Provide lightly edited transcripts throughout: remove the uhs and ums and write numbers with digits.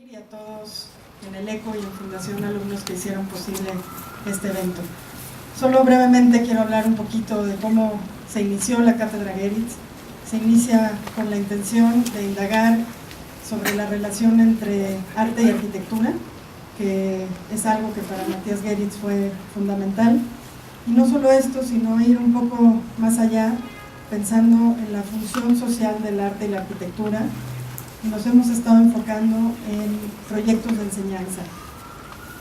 Y a todos en el ECO y en Fundación Alumnos que hicieron posible este evento. Solo brevemente quiero hablar un poquito de cómo se inició la Cátedra Geritz. Se inicia con la intención de indagar sobre la relación entre arte y arquitectura, que es algo que para Matías Geritz fue fundamental. Y no solo esto, sino ir un poco más allá, pensando en la función social del arte y la arquitectura. Y nos hemos estado enfocando en proyectos de enseñanza.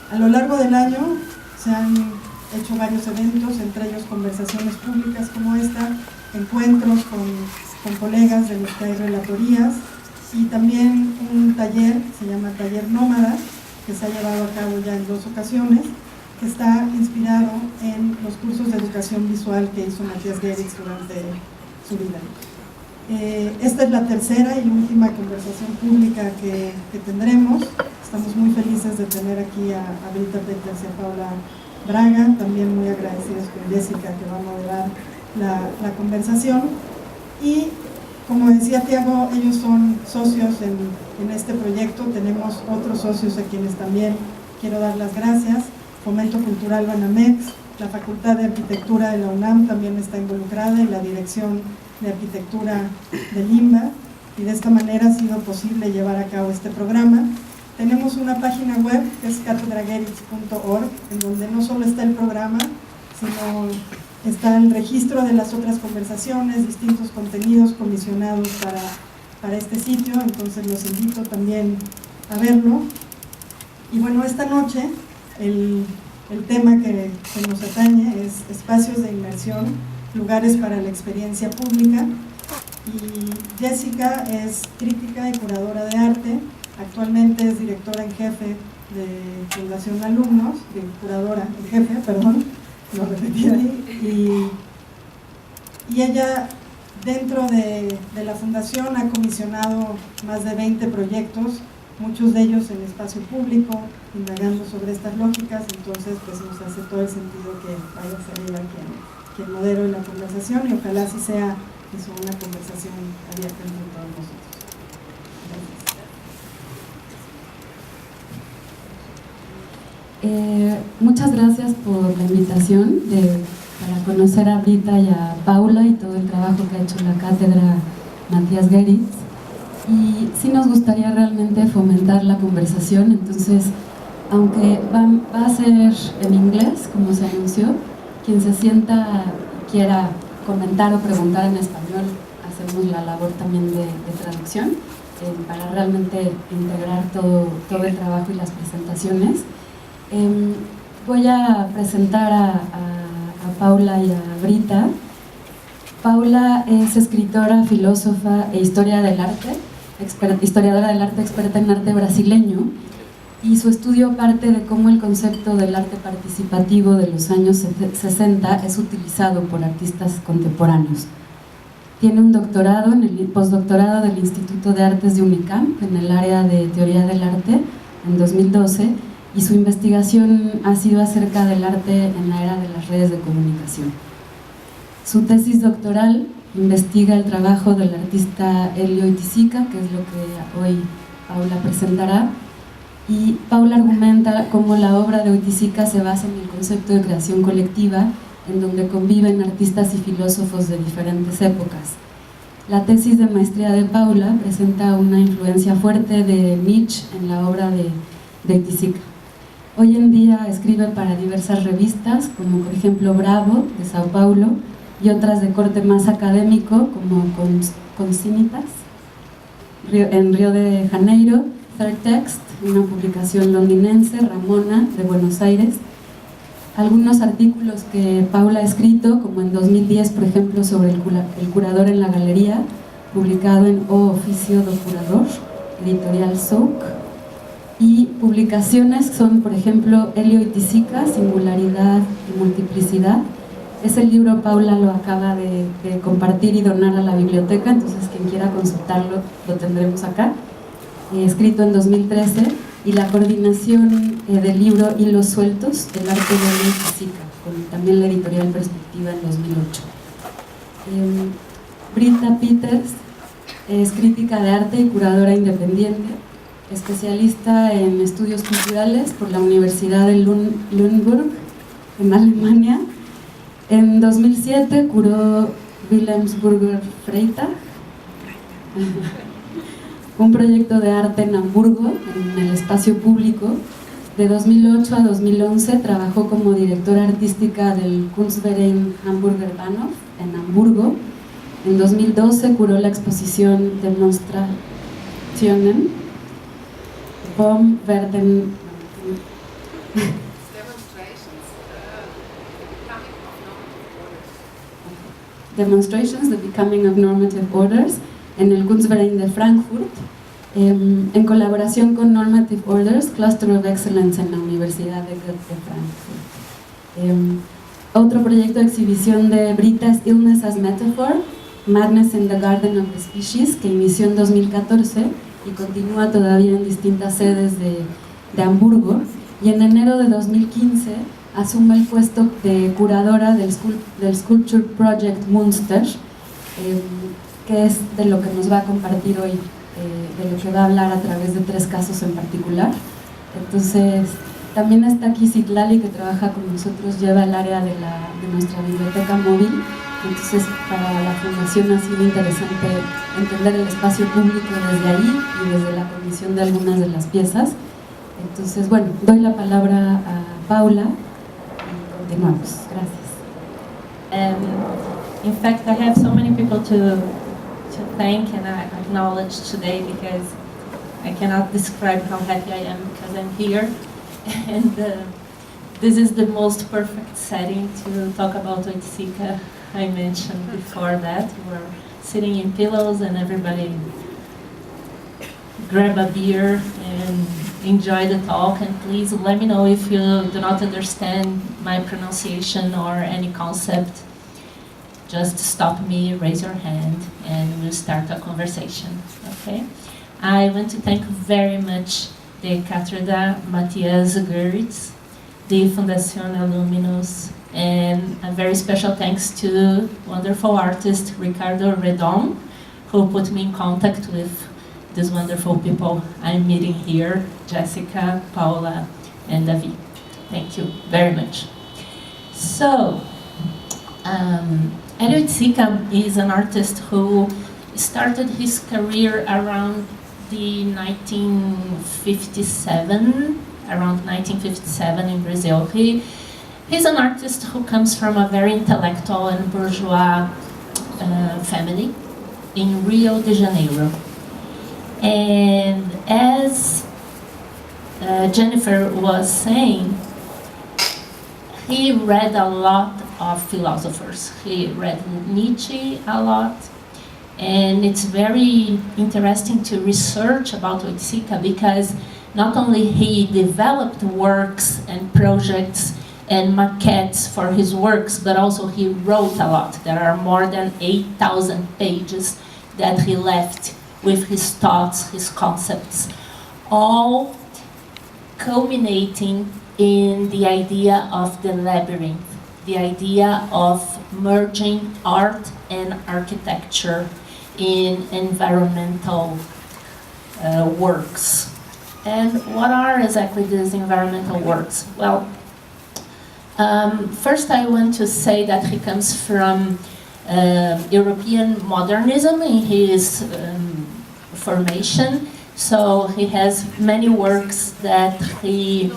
A lo largo del año se han hecho varios eventos, entre ellos conversaciones públicas como esta, encuentros con colegas de los que hay relatorías, y también un taller, se llama Taller Nómada, que se ha llevado a cabo ya en 2 ocasiones, que está inspirado en los cursos de educación visual que hizo Matías Geritz durante su vida. Esta es la tercera y última conversación pública que tendremos. Estamos muy felices de tener aquí a Britta y a Paula Braga, también muy agradecidos con Jessica, que va a moderar la conversación. Y como decía Tiago, ellos son socios en este proyecto. Tenemos otros socios a quienes también quiero dar las gracias. Fomento Cultural Banamex, la Facultad de Arquitectura de la UNAM también está involucrada, y la Dirección de Arquitectura del IMBA, y de esta manera ha sido posible llevar a cabo este programa. Tenemos una página web que es catedrageritz.org, en donde no solo está el programa, sino está el registro de las otras conversaciones, distintos contenidos comisionados para este sitio, entonces los invito también a verlo. Y bueno, esta noche el tema que nos atañe es espacios de inmersión, lugares para la experiencia pública. Y Jessica es crítica y curadora de arte, actualmente es directora en jefe de Fundación Alumnos, curadora en jefe, perdón, lo repetí ahí, y ella dentro de la fundación ha comisionado más de 20 proyectos, muchos de ellos en espacio público, indagando sobre estas lógicas. Entonces pues nos hace todo el sentido que vaya a ser ella quien modere la conversación, y ojalá así sea eso, una conversación abierta entre todos nosotros. Gracias. Muchas gracias por la invitación para conocer a Britta y a Paula y todo el trabajo que ha hecho la cátedra Matías Geritz. Y sí nos gustaría realmente fomentar la conversación, entonces, aunque va a ser en inglés, como se anunció, quien se sienta quiera comentar o preguntar en español, hacemos la labor también de traducción para realmente integrar todo el trabajo y las presentaciones. Voy a presentar a Paula y a Britta. Paula es escritora, filósofa e historiadora del arte, experta en arte brasileño, y su estudio parte de cómo el concepto del arte participativo de los años 60 es utilizado por artistas contemporáneos. Tiene un doctorado, postdoctorado del Instituto de Artes de Unicamp en el área de teoría del arte en 2012, y su investigación ha sido acerca del arte en la era de las redes de comunicación. Su tesis doctoral investiga el trabajo del artista Elio Oiticica, que es lo que hoy Paula presentará, y Paula argumenta cómo la obra de Oiticica se basa en el concepto de creación colectiva, en donde conviven artistas y filósofos de diferentes épocas. La tesis de maestría de Paula presenta una influencia fuerte de Nietzsche en la obra de Oiticica. Hoy en día escribe para diversas revistas, como por ejemplo Bravo, de Sao Paulo, y otras de corte más académico, como Consinitas, en Río de Janeiro, Third Text, una publicación londinense, Ramona, de Buenos Aires. Algunos artículos que Paula ha escrito, como en 2010, por ejemplo, sobre el curador en la galería, publicado en O Oficio do Curador, editorial Souk. Y publicaciones son, por ejemplo, Elio Oiticica, Singularidad y Multiplicidad. Ese libro Paula lo acaba de compartir y donar a la biblioteca, entonces quien quiera consultarlo lo tendremos acá. Escrito en 2013, y la coordinación del libro Hilos Sueltos, el arte de Elio Oiticica, con también la editorial Perspectiva en 2008. Britta Peters es crítica de arte y curadora independiente. especialista en estudios culturales por la Universidad de Lüneburg, en Alemania. En 2007 curó Wilhelmsburger Freitag, un proyecto de arte en Hamburgo, en el espacio público. De 2008 a 2011 trabajó como directora artística del Kunstverein Hamburger Bahnhof en Hamburgo. En 2012 curó la exposición Demonstrationen vom Werden Demonstrations, the Becoming of Normative Orders, en el Kunstverein de Frankfurt, en colaboración con Normative Orders, Cluster of Excellence en la Universidad de Frankfurt. Otro proyecto de exhibición de Britta es Illness as Metaphor, Madness in the Garden of the Species, que inició en 2014 y continúa todavía en distintas sedes de Hamburgo. Y en enero de 2015 asume el puesto de curadora del Sculpture Project Münster, que es de lo que nos va a compartir hoy, de lo que va a hablar a través de 3 casos en particular. Entonces, también está aquí Citlali, que trabaja con nosotros, lleva el área de nuestra biblioteca móvil. Entonces, para la Fundación ha sido interesante entender el espacio público desde ahí y desde la comisión de algunas de las piezas. Entonces, bueno, doy la palabra a Paula y continuamos. Gracias. In fact, I have so many people to thank and I acknowledge today, because I cannot describe how happy I am because I'm here. And this is the most perfect setting to talk about Oiticica. I mentioned before that we're sitting in pillows and everybody grab a beer and enjoy the talk. And please let me know if you do not understand my pronunciation or any concept. Just stop me, raise your hand, and we'll start a conversation, okay? I want to thank very much the Cátedra Matthias Gerritz, the Fundación Alumnos, and a very special thanks to wonderful artist Ricardo Redon, who put me in contact with these wonderful people I'm meeting here, Jessica, Paula, and David. Thank you very much. So, Hélio Oiticica is an artist who started his career around the 1957 in Brazil. He's an artist who comes from a very intellectual and bourgeois family in Rio de Janeiro. And as Jennifer was saying, he read a lot of philosophers. He read Nietzsche a lot, and it's very interesting to research about Oiticica because not only he developed works and projects and maquettes for his works, but also he wrote a lot. There are more than 8,000 pages that he left with his thoughts, his concepts, all culminating in the idea of the labyrinth, the idea of merging art and architecture in environmental works. And what are exactly these environmental works? Well, first I want to say that he comes from European modernism in his formation. So he has many works that he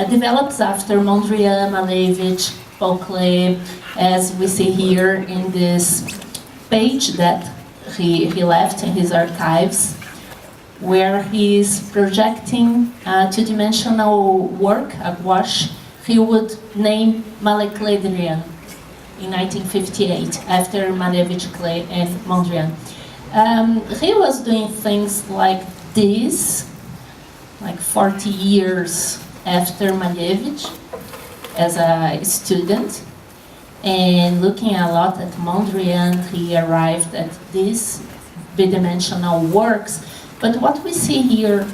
develops after Mondrian, Malevich, Paul Klee, as we see here in this page that he left in his archives, where he is projecting a two-dimensional work, a gouache, he would name Malekledrian in 1958, after Malevich, Klee, and Mondrian. He was doing things like this, like 40 years after Malevich, as a student, and looking a lot at Mondrian, he arrived at these bidimensional works. But what we see here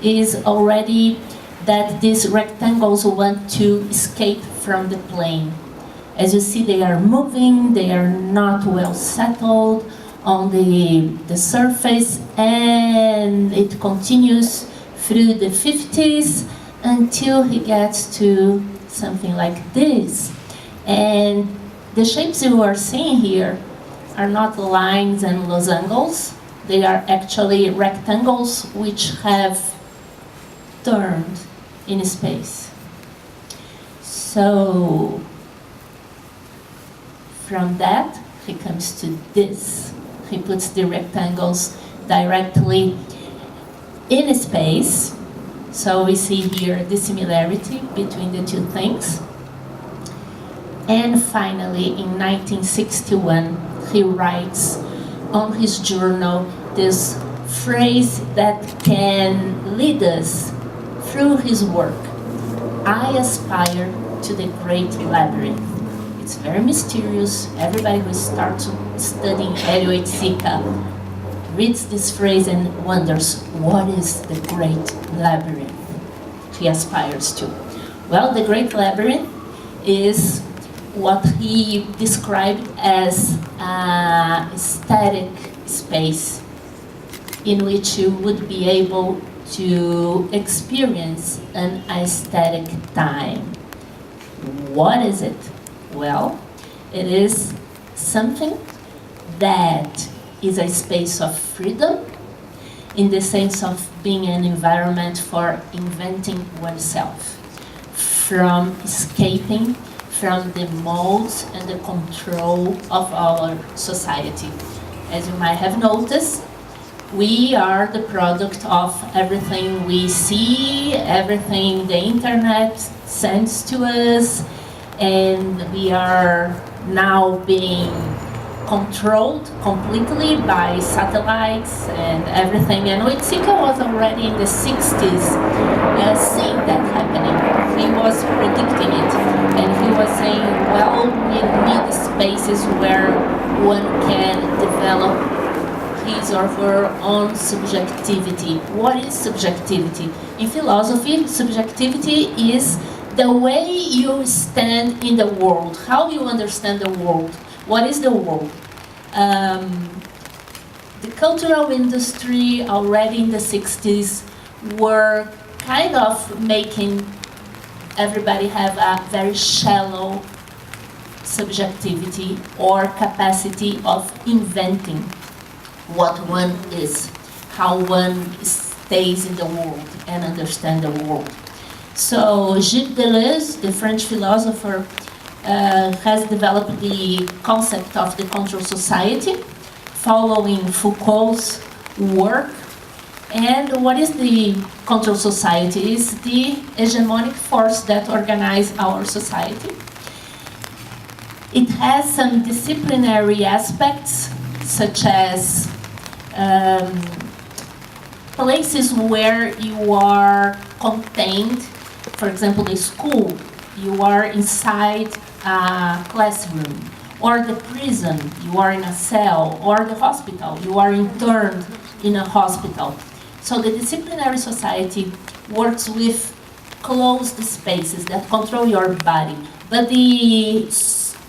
is already that these rectangles want to escape from the plane. As you see, they are moving, they are not well settled. on the surface, and it continues through the 50s until he gets to something like this. And the shapes you are seeing here are not lines and lozangles. They are actually rectangles which have turned in space. So from that, he comes to this. He puts the rectangles directly in space. So we see here the similarity between the two things. And finally, in 1961, he writes on his journal this phrase that can lead us through his work. I aspire to the great labyrinth. It's very mysterious. Everybody who starts studying Helioetica reads this phrase and wonders, what is the great labyrinth he aspires to? Well, the great labyrinth is what he described as a static space in which you would be able to experience an aesthetic time. What is it? Well, it is something that is a space of freedom in the sense of being an environment for inventing oneself, from escaping from the molds and the control of our society. As you might have noticed, we are the product of everything we see, everything the internet sends to us, and we are now being controlled completely by satellites and everything. And Jessica was already in the 60s seeing that happening. He was predicting it, and he was saying, well, we need spaces where one can develop his or her own subjectivity. What is subjectivity? In philosophy, subjectivity is the way you stand in the world, how you understand the world. What is the world? The cultural industry already in the 60s were kind of making everybody have a very shallow subjectivity or capacity of inventing what one is, how one stays in the world and understand the world. So Gilles Deleuze, the French philosopher, has developed the concept of the control society, following Foucault's work. And what is the control society? It's the hegemonic force that organizes our society. It has some disciplinary aspects, such as places where you are contained. For example, the school, you are inside a classroom, or the prison, you are in a cell, or the hospital, you are interned in a hospital. So the disciplinary society works with closed spaces that control your body. But the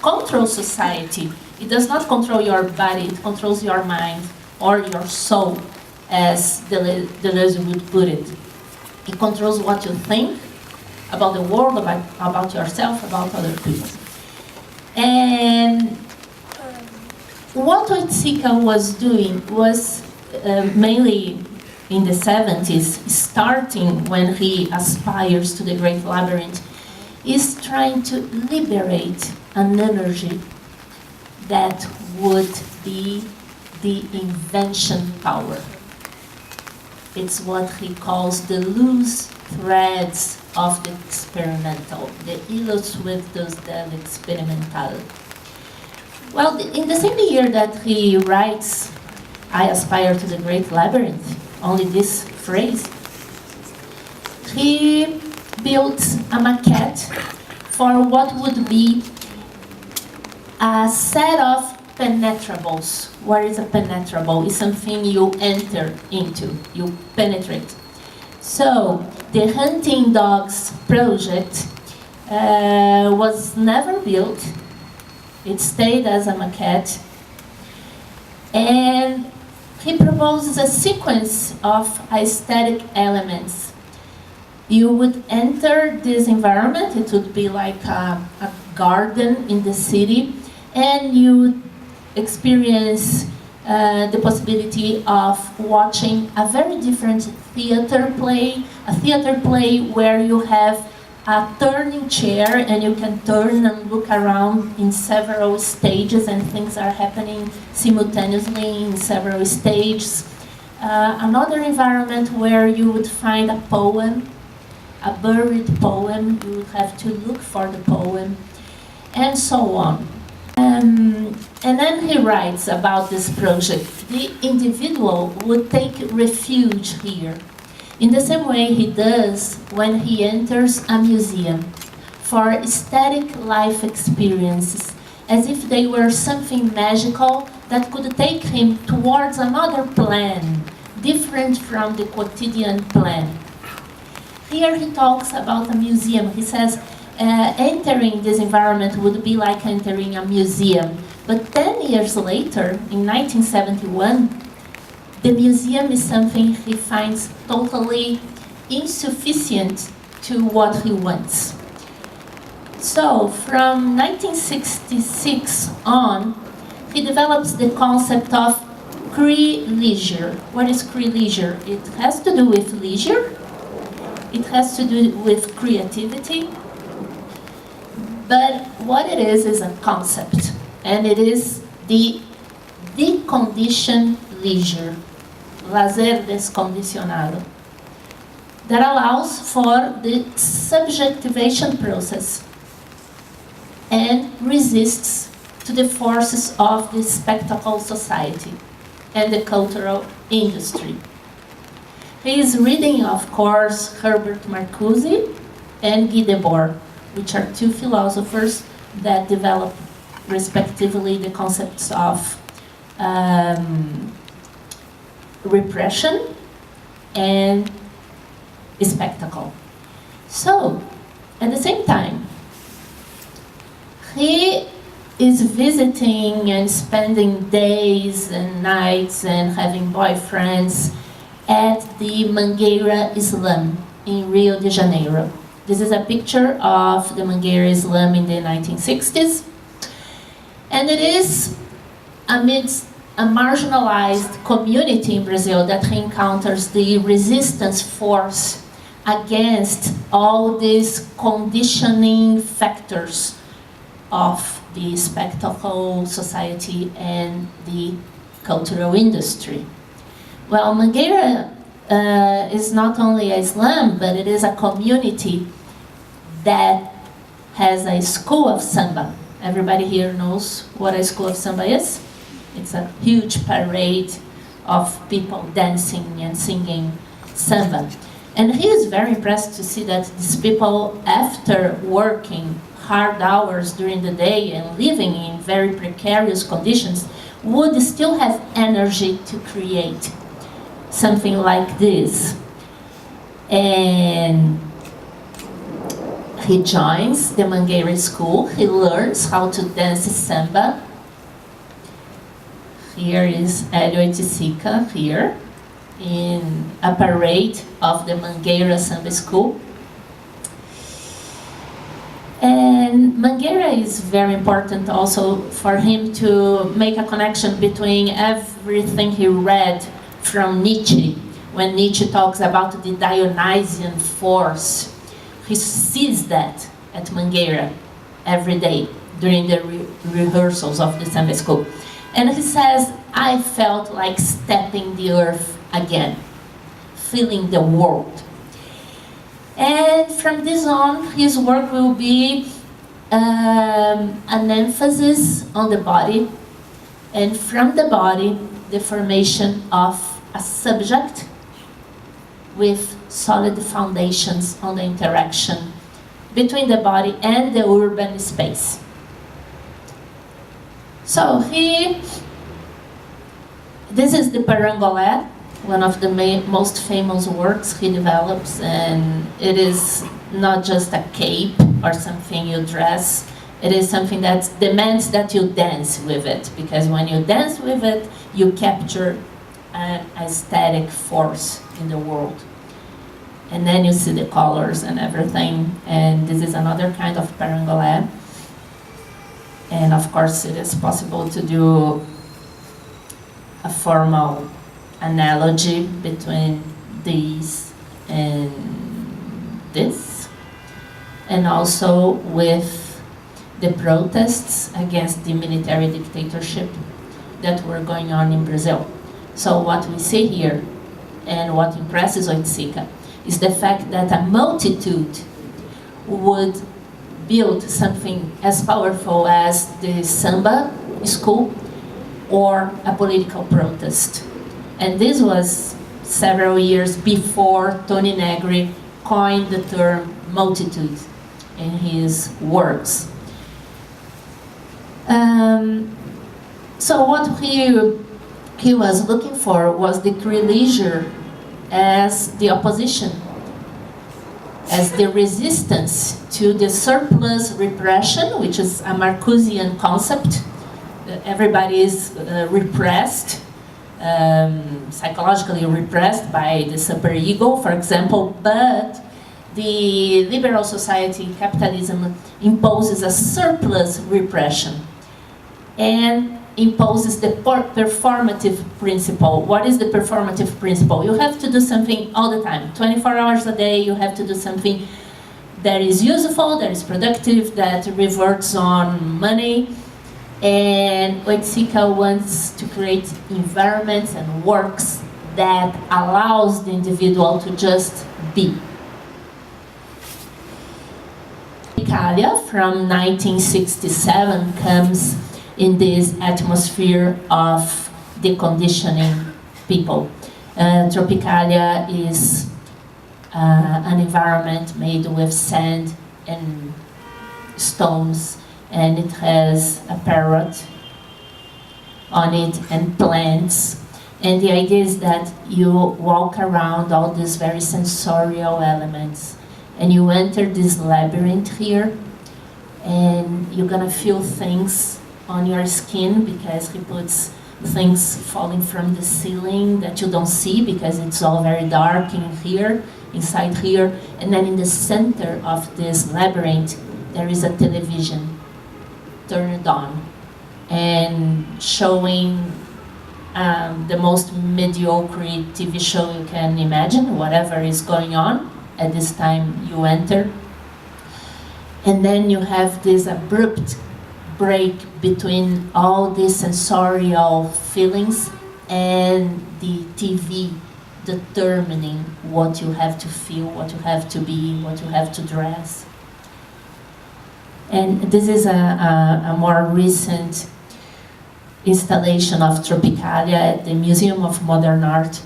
control society, it does not control your body, it controls your mind or your soul, as Deleuze would put it. It controls what you think about the world, about yourself, about other people. And what Jessica was doing was mainly in the 70s, starting when he aspires to the great labyrinth, is trying to liberate an energy that would be the invention power. It's what he calls the loose threads of the experimental, the hilos sueltos del experimental. Well, in the same year that he writes, I aspire to the great labyrinth, only this phrase, he built a maquette for what would be a set of penetrables. What is a penetrable? It's something you enter into, you penetrate. So, the hunting dogs project was never built. It stayed as a maquette. And he proposes a sequence of aesthetic elements. You would enter this environment, it would be like a garden in the city, and you would experience the possibility of watching a very different theater play where you have a turning chair and you can turn and look around in several stages and things are happening simultaneously in several stages. Another environment where you would find a poem, a buried poem, you would have to look for the poem, and so on. And then he writes about this project. The individual would take refuge here, in the same way he does when he enters a museum, for aesthetic life experiences, as if they were something magical that could take him towards another plan, different from the quotidian plan. Here he talks about a museum. He says, entering this environment would be like entering a museum. But 10 years later, in 1971, the museum is something he finds totally insufficient to what he wants. So, from 1966 on, he develops the concept of cree-leisure. What is cree-leisure? It has to do with leisure, it has to do with creativity, but what it is a concept, and it is the deconditioned leisure, lazer descondicionado, that allows for the subjectivation process and resists to the forces of the spectacle society and the cultural industry. He is reading, of course, Herbert Marcuse and Guy Debord, which are two philosophers that develop respectively the concepts of repression and spectacle. So, at the same time, he is visiting and spending days and nights and having boyfriends at the Mangueira Slum in Rio de Janeiro. This is a picture of the Mangueira Slum in the 1960s. And it is amidst a marginalized community in Brazil that he encounters the resistance force against all these conditioning factors of the spectacle society and the cultural industry. Well, Mangueira is not only a slum, but it is a community that has a school of samba. Everybody here knows what a school of samba is? It's a huge parade of people dancing and singing samba. And he is very impressed to see that these people, after working hard hours during the day and living in very precarious conditions, would still have energy to create something like this. And he joins the Mangueira school, he learns how to dance samba. Here is Hélio e Jessica here in a parade of the Mangueira Samba School. And Mangueira is very important also for him to make a connection between everything he read from Nietzsche. When Nietzsche talks about the Dionysian force, he sees that at Mangueira every day during the rehearsals of the Samba School. And he says, I felt like stepping the earth again, feeling the world. And from this on, his work will be an emphasis on the body, and from the body, the formation of a subject with solid foundations on the interaction between the body and the urban space. So this is the Parangolé, one of the most famous works he develops, and it is not just a cape or something you dress. It is something that demands that you dance with it, because when you dance with it, you capture an aesthetic force in the world. And then you see the colors and everything, and this is another kind of perangolé. And of course, it is possible to do a formal analogy between these and this, and also with the protests against the military dictatorship that were going on in Brazil. So what we see here, and what impresses Jessica, is the fact that a multitude would build something as powerful as the samba school or a political protest. And this was several years before Tony Negri coined the term multitude in his works. So what he was looking for was the leisure as the opposition, as the resistance to the surplus repression, which is a Marcusian concept. Everybody is repressed, psychologically repressed by the superego, for example, but the liberal society, capitalism, imposes a surplus repression and imposes the performative principle. What is the performative principle? You have to do something all the time, 24 hours a day. You have to do something that is useful, that is productive, that reverts on money. And Jessica wants to create environments and works that allows the individual to just be. Tropicalia from 1967 comes in this atmosphere of deconditioning people. Tropicalia is an environment made with sand and stones, and it has a parrot on it and plants. And the idea is that you walk around all these very sensorial elements, and you enter this labyrinth here, and you're gonna feel things on your skin, because he puts things falling from the ceiling that you don't see because it's all very dark in here, inside here. And then in the center of this labyrinth, there is a television turned on and showing the most mediocre TV show you can imagine, whatever is going on at this time you enter. And then you have this abrupt break between all these sensorial feelings and the TV determining what you have to feel, what you have to be, what you have to dress. And this is a more recent installation of Tropicalia at the Museum of Modern Art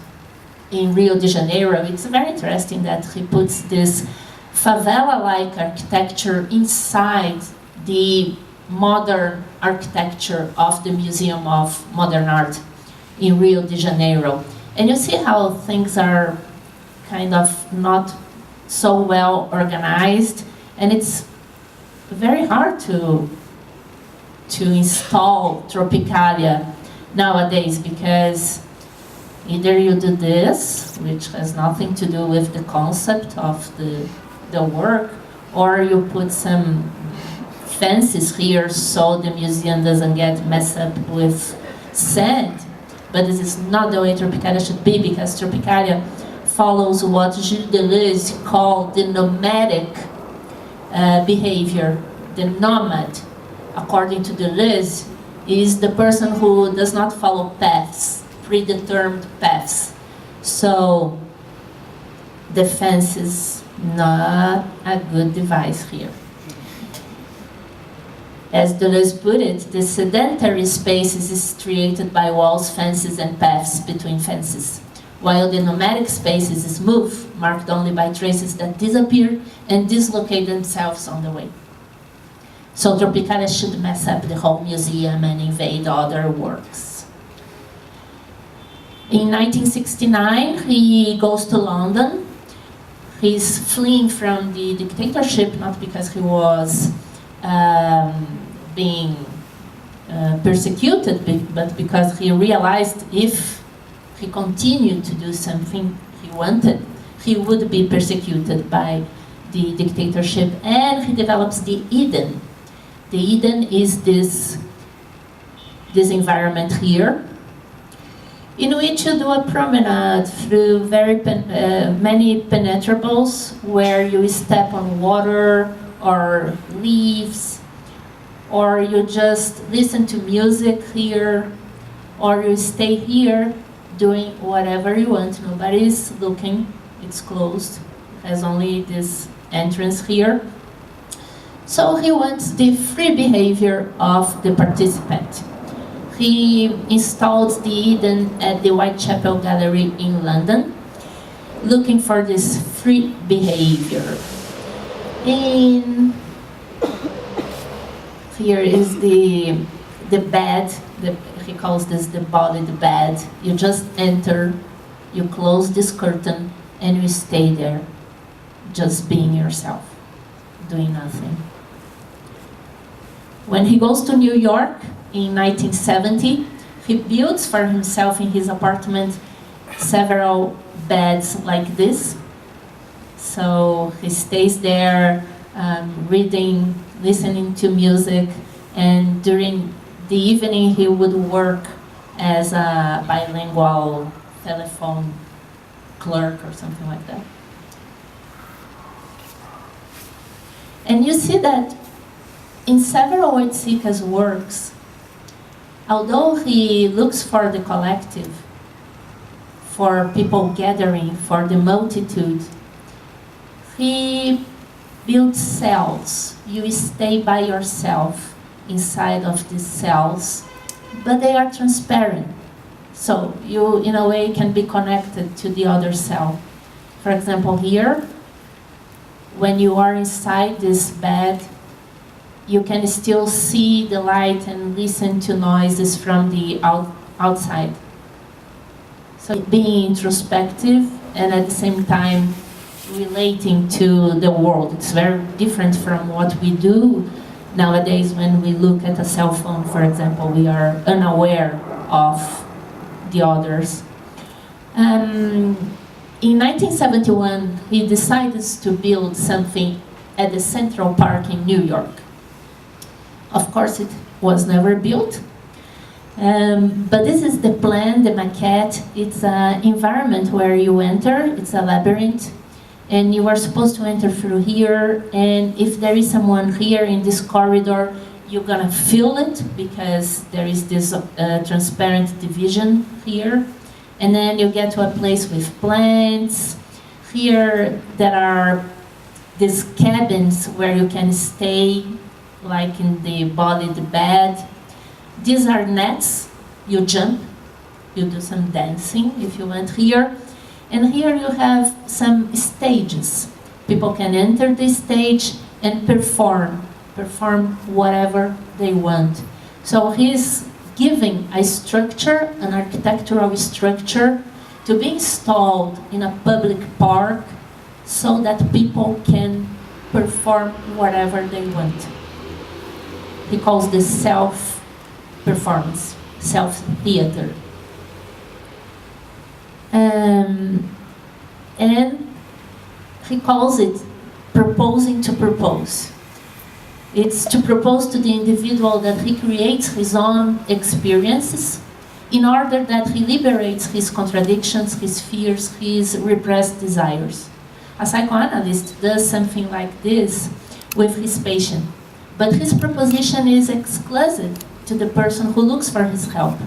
in Rio de Janeiro. It's very interesting that he puts this favela-like architecture inside the modern architecture of the Museum of Modern Art in Rio de Janeiro. And you see how things are kind of not so well organized, and it's very hard to install Tropicalia nowadays, because either you do this, which has nothing to do with the concept of the work, or you put some fences here so the museum doesn't get messed up with sand. But this is not the way Tropicalia should be, because Tropicalia follows what Gilles Deleuze called the nomadic behavior. The nomad, according to Deleuze, is the person who does not follow paths, predetermined paths. So the fence is not a good device here. As Deleuze put it, the sedentary space is striated by walls, fences, and paths between fences, while the nomadic space is smooth, marked only by traces that disappear and dislocate themselves on the way. So Tropicalia should mess up the whole museum and invade other works. In 1969, he goes to London. He's fleeing from the dictatorship, not because he was being persecuted, but because he realized if he continued to do something he wanted, he would be persecuted by the dictatorship, and he develops the Eden. The Eden is this environment here, in which you do a promenade through many penetrables, where you step on water or leaves, or you just listen to music here, or you stay here doing whatever you want. Nobody's looking, it's closed, it has only this entrance here. So he wants the free behavior of the participant. He installed the Eden at the Whitechapel Gallery in London, looking for this free behavior. Here is the bed, he calls this the body, the bed. You just enter, you close this curtain, and you stay there, just being yourself, doing nothing. When he goes to New York in 1970, he builds for himself in his apartment several beds like this. So he stays there, reading, listening to music, and during the evening he would work as a bilingual telephone clerk or something like that. And you see that in several Oiticica's works, although he looks for the collective, for people gathering, for the multitude, he builds cells. You stay by yourself inside of these cells, but they are transparent. So you, in a way, can be connected to the other cell. For example, here, when you are inside this bed, you can still see the light and listen to noises from the outside. So being introspective and at the same time relating to the world. It's very different from what we do nowadays when we look at a cell phone, for example. We are unaware of the others. In 1971, he decided to build something at the Central Park in New York. Of course, it was never built, but this is the plan, the maquette. It's an environment where you enter, it's a labyrinth, and you are supposed to enter through here, and if there is someone here in this corridor, you're gonna feel it, because there is this transparent division here, and then you get to a place with plants. Here there are these cabins where you can stay, like in the body, the bed. These are nets, you jump, you do some dancing if you want here. And here you have some stages. People can enter the stage and perform whatever they want. So he's giving a structure, an architectural structure, to be installed in a public park so that people can perform whatever they want. He calls this self-performance, self-theater. And he calls it proposing to propose. It's to propose to the individual that he creates his own experiences in order that he liberates his contradictions, his fears, his repressed desires. A psychoanalyst does something like this with his patient. But his proposition is exclusive to the person who looks for his help.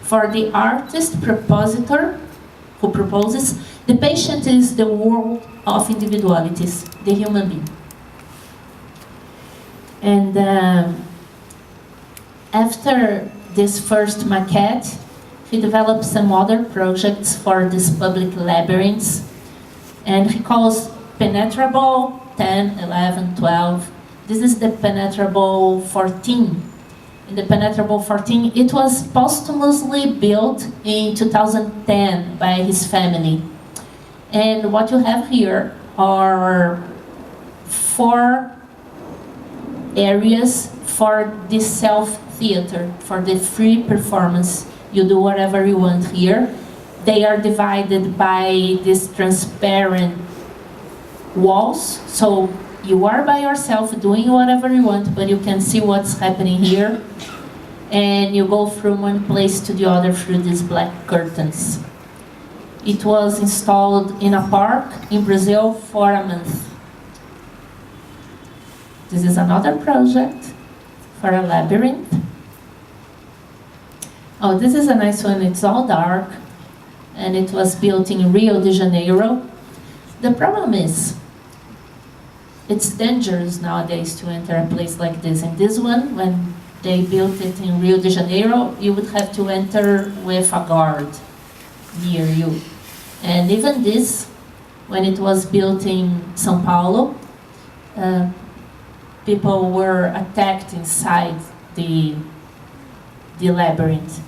For the artist propositor who proposes, the patient is the world of individualities, the human being. And after this first maquette, he developed some other projects for these public labyrinths, and he calls penetrable 10, 11, 12. This is the penetrable 14. In the penetrable 14, it was posthumously built in 2010 by his family. And what you have here are 4 areas for this self-theater, for the free performance. You do whatever you want here. They are divided by these transparent walls, so you are by yourself doing whatever you want, but you can see what's happening here. And you go from one place to the other through these black curtains. It was installed in a park in Brazil for a month. This is another project for a labyrinth. Oh, this is a nice one. It's all dark, and it was built in Rio de Janeiro. The problem is, it's dangerous nowadays to enter a place like this. And this one, when they built it in Rio de Janeiro, you would have to enter with a guard near you. And even this, when it was built in São Paulo, people were attacked inside the labyrinth.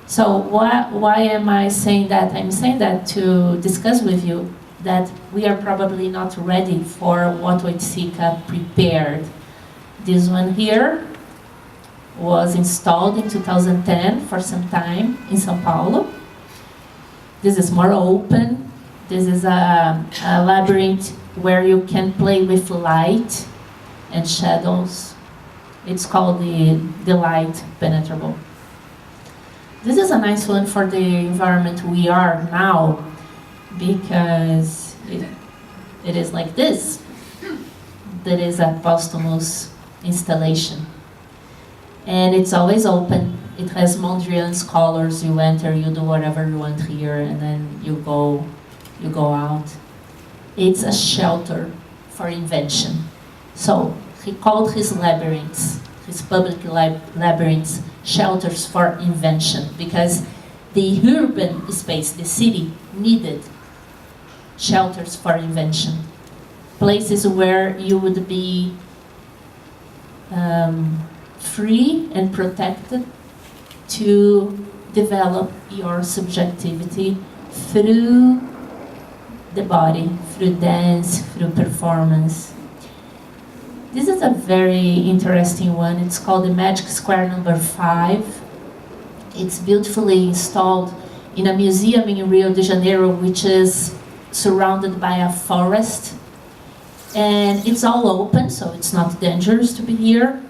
So why am I saying that? I'm saying that to discuss with you that we are probably not ready for what Jessica prepared. This one here was installed in 2010 for some time in São Paulo. This is more open. This is a labyrinth where you can play with light and shadows. It's called the light penetrable. This is a nice one for the environment we are now, because it is like this. That is a posthumous installation. And it's always open. It has Mondrian's colors. You enter, you do whatever you want here, and then you go out. It's a shelter for invention. So he called his labyrinths, his public labyrinths, shelters for invention, because the urban space, the city, needed shelters for invention. Places where you would be free and protected to develop your subjectivity through the body, through dance, through performance. This is a very interesting one. It's called the Magic Square number 5. It's beautifully installed in a museum in Rio de Janeiro, which is surrounded by a forest. And it's all open, so it's not dangerous to be here.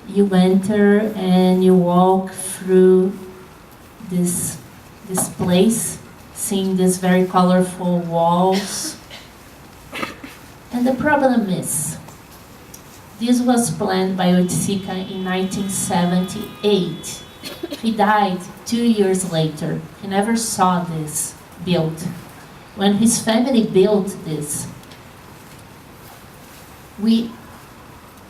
You enter and you walk through this place, seeing these very colorful walls. And the problem is, this was planned by Jessica in 1978. He died 2 years later. He never saw this built. When his family built this, we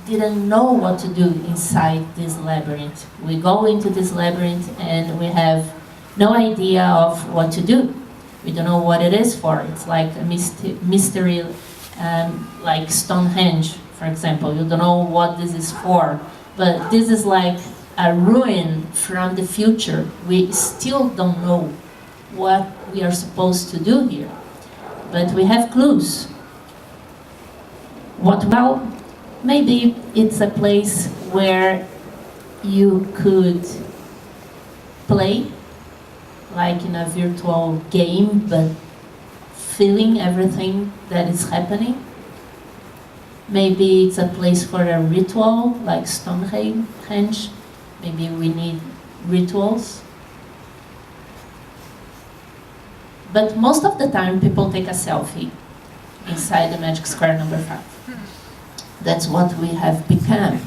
didn't know what to do inside this labyrinth. We go into this labyrinth and we have no idea of what to do. We don't know what it is for. It's like a mystery, like Stonehenge, for example. You don't know what this is for. But this is like a ruin from the future. We still don't know what we are supposed to do here. But we have clues. Well, maybe it's a place where you could play, like in a virtual game, but feeling everything that is happening. Maybe it's a place for a ritual, like Stonehenge. Maybe we need rituals. But most of the time, people take a selfie inside the Magic Square number 5. That's what we have become.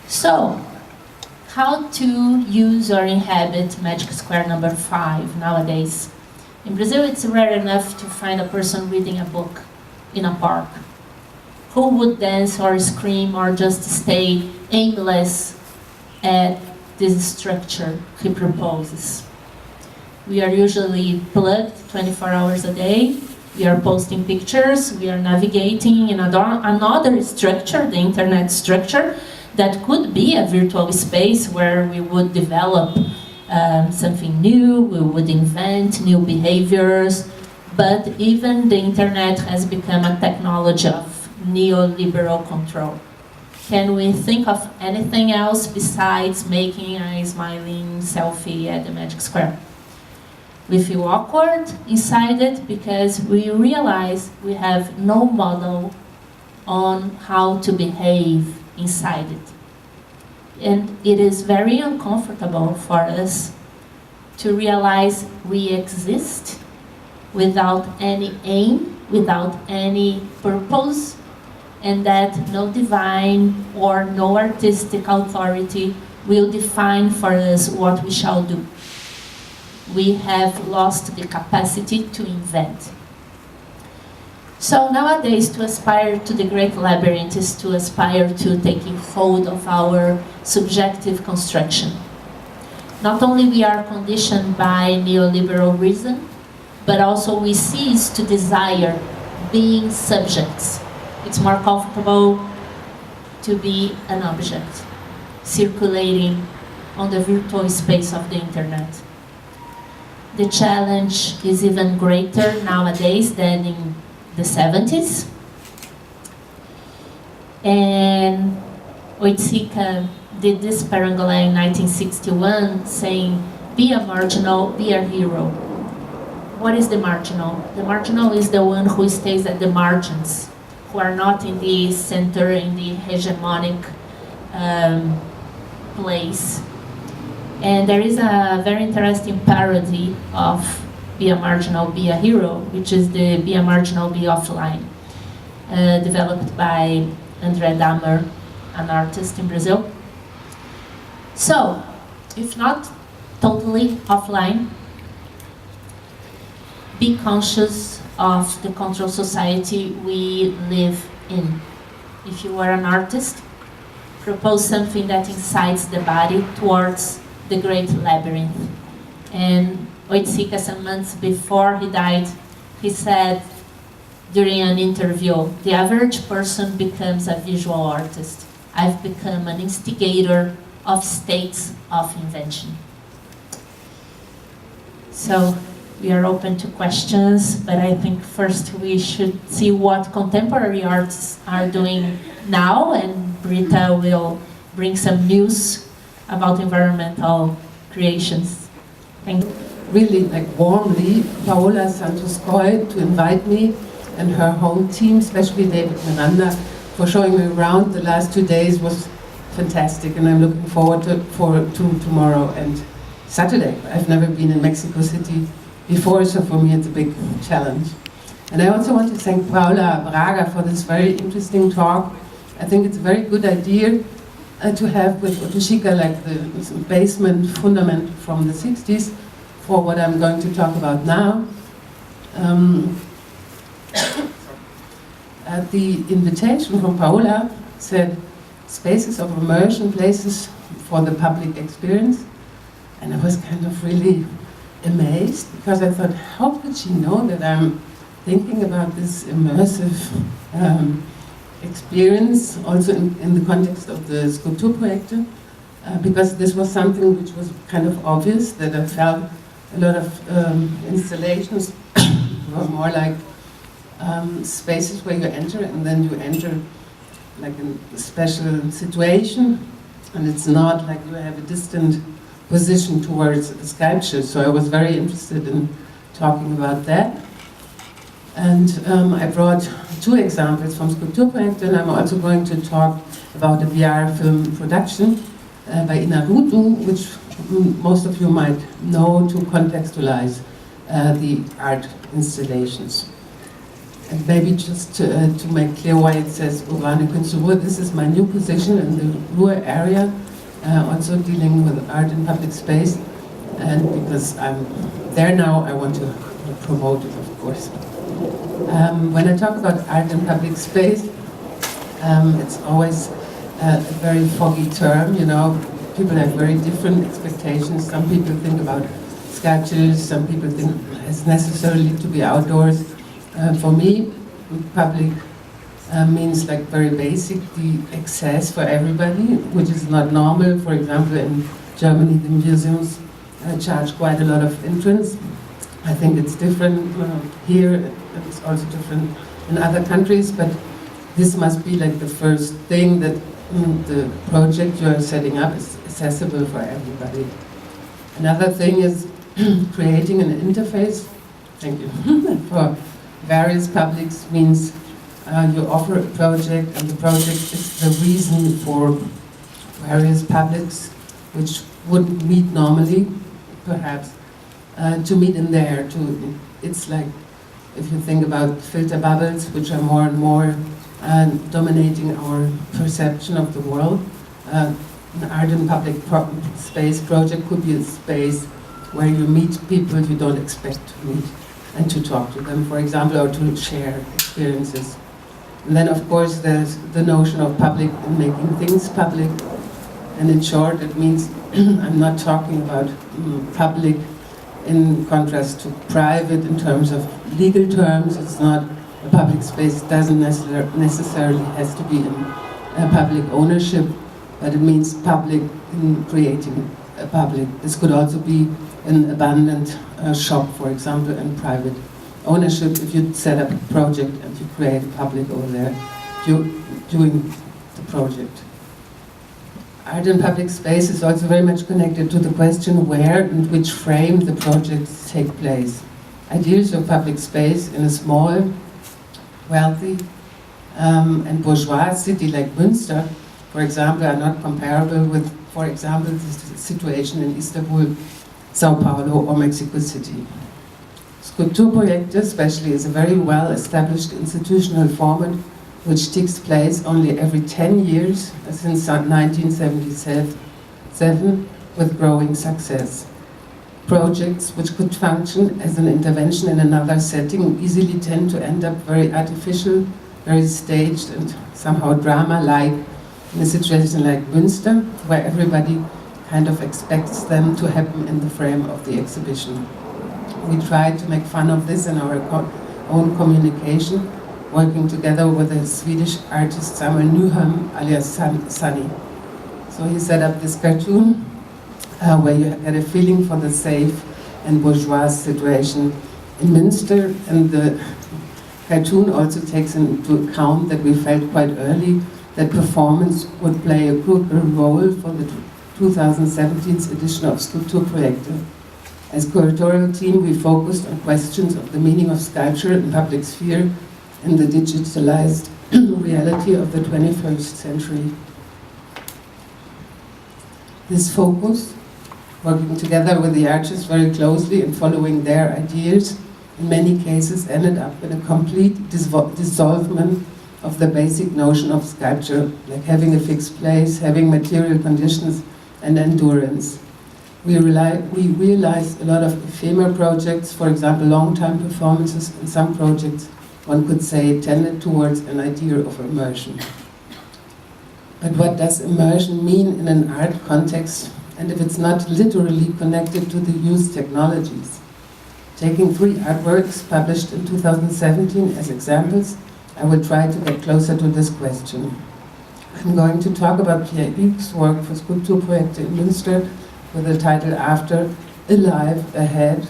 So, how to use or inhabit Magic Square number 5 nowadays? In Brazil, it's rare enough to find a person reading a book in a park. Who would dance or scream or just stay aimless at this structure he proposes? We are usually plugged 24 hours a day. We are posting pictures. We are navigating in another structure, the internet structure, that could be a virtual space where we would develop something new, we would invent new behaviors. But even the internet has become a technology of neoliberal control. Can we think of anything else besides making a smiling selfie at the Magic Square? We feel awkward inside it because we realize we have no model on how to behave inside it. And it is very uncomfortable for us to realize we exist without any aim, without any purpose, and that no divine or no artistic authority will define for us what we shall do. We have lost the capacity to invent. So nowadays, to aspire to the great labyrinth is to aspire to taking hold of our subjective construction. Not only we are conditioned by neoliberal reason, but also we cease to desire being subjects. It's more comfortable to be an object, circulating on the virtual space of the internet. The challenge is even greater nowadays than in the 70s. And Jessica did this parabola in 1961 saying, be a marginal, be a hero. What is the marginal? The marginal is the one who stays at the margins, who are not in the center, in the hegemonic place. And there is a very interesting parody of Be a Marginal, Be a Hero, which is the Be a Marginal, Be Offline, developed by Andre Dahmer, an artist in Brazil. So, if not totally offline, be conscious of the control society we live in. If you are an artist, propose something that incites the body towards the great labyrinth. And Jessica, some months before he died, he said during an interview, the average person becomes a visual artist. I've become an instigator of states of invention. So we are open to questions, but I think first we should see what contemporary artists are doing now, and Britta will bring some news about environmental creations. Thank you. Really warmly Paula Santos Coy to invite me and her whole team, especially David Miranda, for showing me around. The last 2 days was fantastic, and I'm looking forward to tomorrow and Saturday. I've never been in Mexico City before, so for me it's a big challenge. And I also want to thank Paula Braga for this very interesting talk. I think it's a very good idea to have with Jessica the basement fundament from the 60s for what I'm going to talk about now. The invitation from Paula said spaces of immersion, places for the public experience. And I was kind of really amazed, because I thought, how could she know that I'm thinking about this immersive experience also in the context of the Kulturprojekte, because this was something which was kind of obvious, that I felt a lot of installations were more like spaces where you enter, and then you enter like in a special situation, and it's not like you have a distant position towards a sculpture. So I was very interested in talking about that. And I brought 2 examples from Kulturprojekte, and I'm also going to talk about a VR film production by Inarutu, which most of you might know, to contextualize the art installations. And maybe just to make clear why it says Urbane Kunstruhe, this is my new position in the Ruhr area, also dealing with art in public space. And because I'm there now, I want to promote it, of course. When I talk about art in public space, it's always a very foggy term, you know. People have very different expectations. Some people think about sculptures, some people think it's necessarily to be outdoors. For me, public means like very basic, the access for everybody, which is not normal. For example, in Germany, the museums charge quite a lot of entrance. I think it's different here, it's also different in other countries, but this must be like the first thing, that the project you are setting up is accessible for everybody. Another thing is creating an interface, thank you, for various publics means you offer a project, and the project is the reason for various publics which wouldn't meet normally, perhaps, to meet in there. It's like, if you think about filter bubbles, which are more and more dominating our perception of the world, an art and public space project could be a space where you meet people you don't expect to meet and to talk to them, for example, or to share experiences. And then, of course, there's the notion of public and making things public. And in short, it means I'm not talking about public in contrast to private in terms of legal terms. It's not a public space, doesn't necessarily has to be in public ownership, but it means public in creating a public. This could also be an abandoned shop, for example, and private ownership. If you set up a project and you create a public over there, you're doing the project. Art and public space is also very much connected to the question where and which frame the projects take place. Ideas of public space in a small, wealthy, and bourgeois city like Münster, for example, are not comparable with, for example, the situation in Istanbul, Sao Paulo, or Mexico City. Kulturprojekte, especially, is a very well-established institutional format which takes place only every 10 years since 1977 with growing success. Projects which could function as an intervention in another setting easily tend to end up very artificial, very staged, and somehow drama-like in a situation like Münster, where everybody kind of expects them to happen in the frame of the exhibition. We tried to make fun of this in our own communication, working together with a Swedish artist, Samuel Nyholm, alias Sunny. So he set up this cartoon where you get a feeling for the safe and bourgeois situation in Münster, and the cartoon also takes into account that we felt quite early that performance would play a crucial role for the 2017 edition of Kulturprojekte. As curatorial team, we focused on questions of the meaning of sculpture in public sphere in the digitalized reality of the 21st century. This focus, working together with the artists very closely and following their ideas, in many cases ended up in a complete dissolvement of the basic notion of sculpture, like having a fixed place, having material conditions, and endurance. We realized a lot of ephemeral projects, for example, long-time performances, and some projects, one could say, tended towards an idea of immersion. But what does immersion mean in an art context, and if it's not literally connected to the used technologies? Taking 3 artworks published in 2017 as examples, I will try to get closer to this question. I'm going to talk about Pierre Hugues' work for Kulturprojekte in Münster with the title After, Alive, Ahead,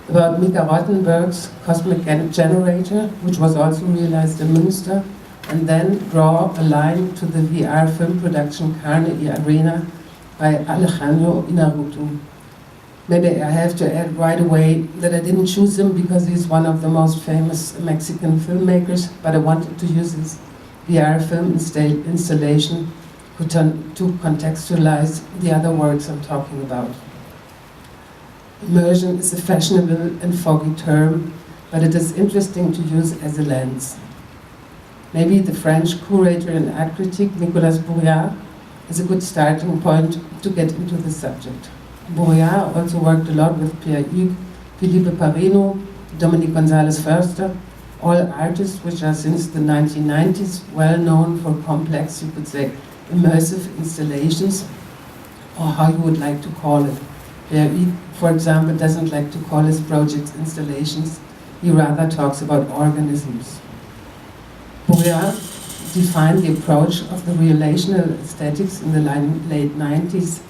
about Mika Rottenberg's Cosmic Generator, which was also realized in Münster, and then draw a line to the VR film production Carnegie Arena by Alejandro Inarritu. Maybe I have to add right away that I didn't choose him because he's one of the most famous Mexican filmmakers, but I wanted to use his VR film installation to contextualize the other works I'm talking about. Immersion is a fashionable and foggy term, but it is interesting to use as a lens. Maybe the French curator and art critic Nicolas Bourriat is a good starting point to get into the subject. Bourriat also worked a lot with Pierre Hugues, Felipe Parino, Dominique González-Förster, all artists which are since the 1990s well known for complex, you could say, immersive installations, or how you would like to call it. Pierre Hugues, for example, doesn't like to call his projects installations. He rather talks about organisms. Bourriat defined the approach of the relational aesthetics in the late 90s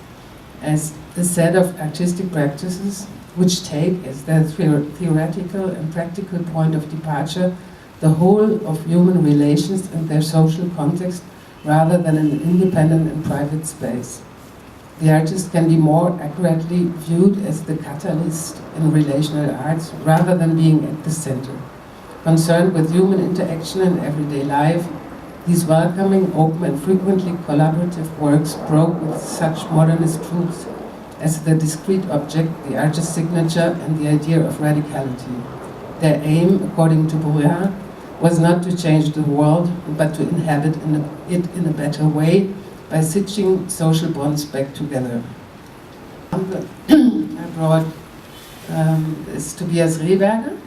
as a set of artistic practices which take as their theoretical and practical point of departure the whole of human relations and their social context rather than an independent and private space. The artist can be more accurately viewed as the catalyst in relational arts rather than being at the center. Concerned with human interaction in everyday life, these welcoming, open and frequently collaborative works broke with such modernist truths as the discrete object, the artist's signature and the idea of radicality. Their aim, according to Britta, was not to change the world, but to inhabit it in a better way by stitching social bonds back together. I brought is Tobias Rehberger,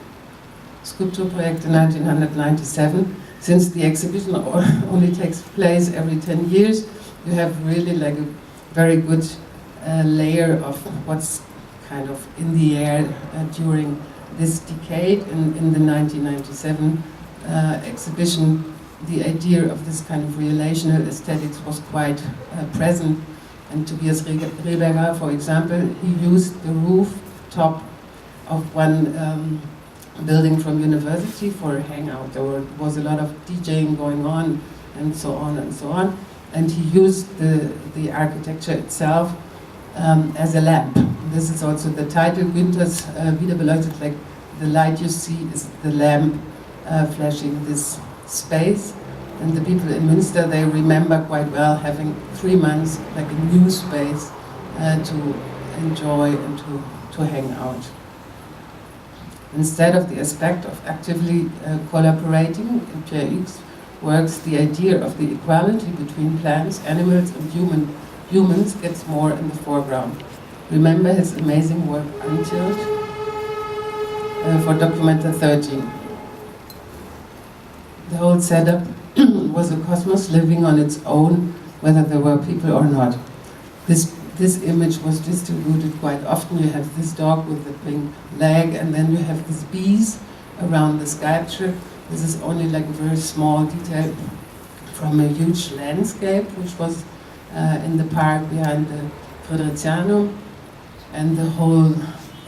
Skulpturprojekt in 1997. Since the exhibition only takes place every 10 years, you have really like a very good layer of what's kind of in the air during this decade. In the 1997 exhibition, the idea of this kind of relational aesthetics was quite present. And Tobias Rehberger, for example, he used the rooftop of one building from university for a hangout. There was a lot of DJing going on and so on and so on. And he used the architecture itself as a lamp. This is also the title, Winters Wiederbeleuchtet, like the light you see is the lamp flashing this space. And the people in Münster, they remember quite well having 3 months, like a new space to enjoy and to hang out. Instead of the aspect of actively collaborating, in Pierre X works, the idea of the equality between plants, animals and humans gets more in the foreground. Remember his amazing work Untilt for Documenta 13. The whole setup was a cosmos living on its own, whether there were people or not. This image was distributed quite often. You have this dog with the pink leg, and then you have these bees around the sculpture. This is only like a very small detail from a huge landscape, which was in the park behind the Friderizianum. And the whole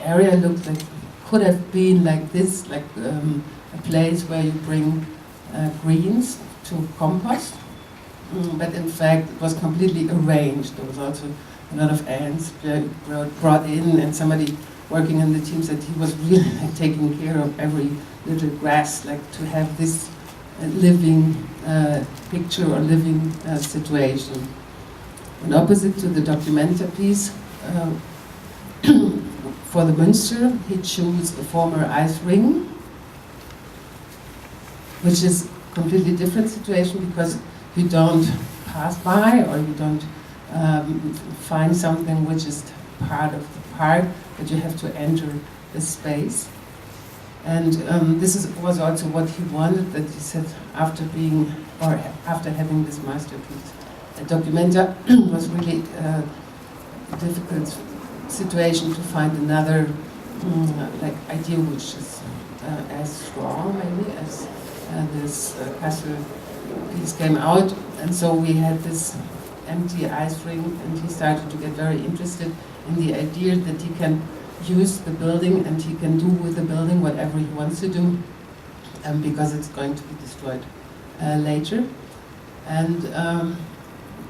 area looked like, could have been like this, like a place where you bring greens to compost. But in fact, it was completely arranged. There was also a lot of ants brought in, and somebody working in the team said he was really like taking care of every little grass, like to have this living picture or living situation. And opposite to the Documenta piece, for the Münster, he chose the former ice ring, which is a completely different situation because you don't pass by or you don't find something which is part of the park, but you have to enter the space. And this was also what he wanted, that he said after having this masterpiece. At Documenta was really a difficult situation to find another like idea which is as strong maybe as this Kassel piece came out. And so we had this empty ice ring, and he started to get very interested in the idea that he can use the building and he can do with the building whatever he wants to do, because it's going to be destroyed later. And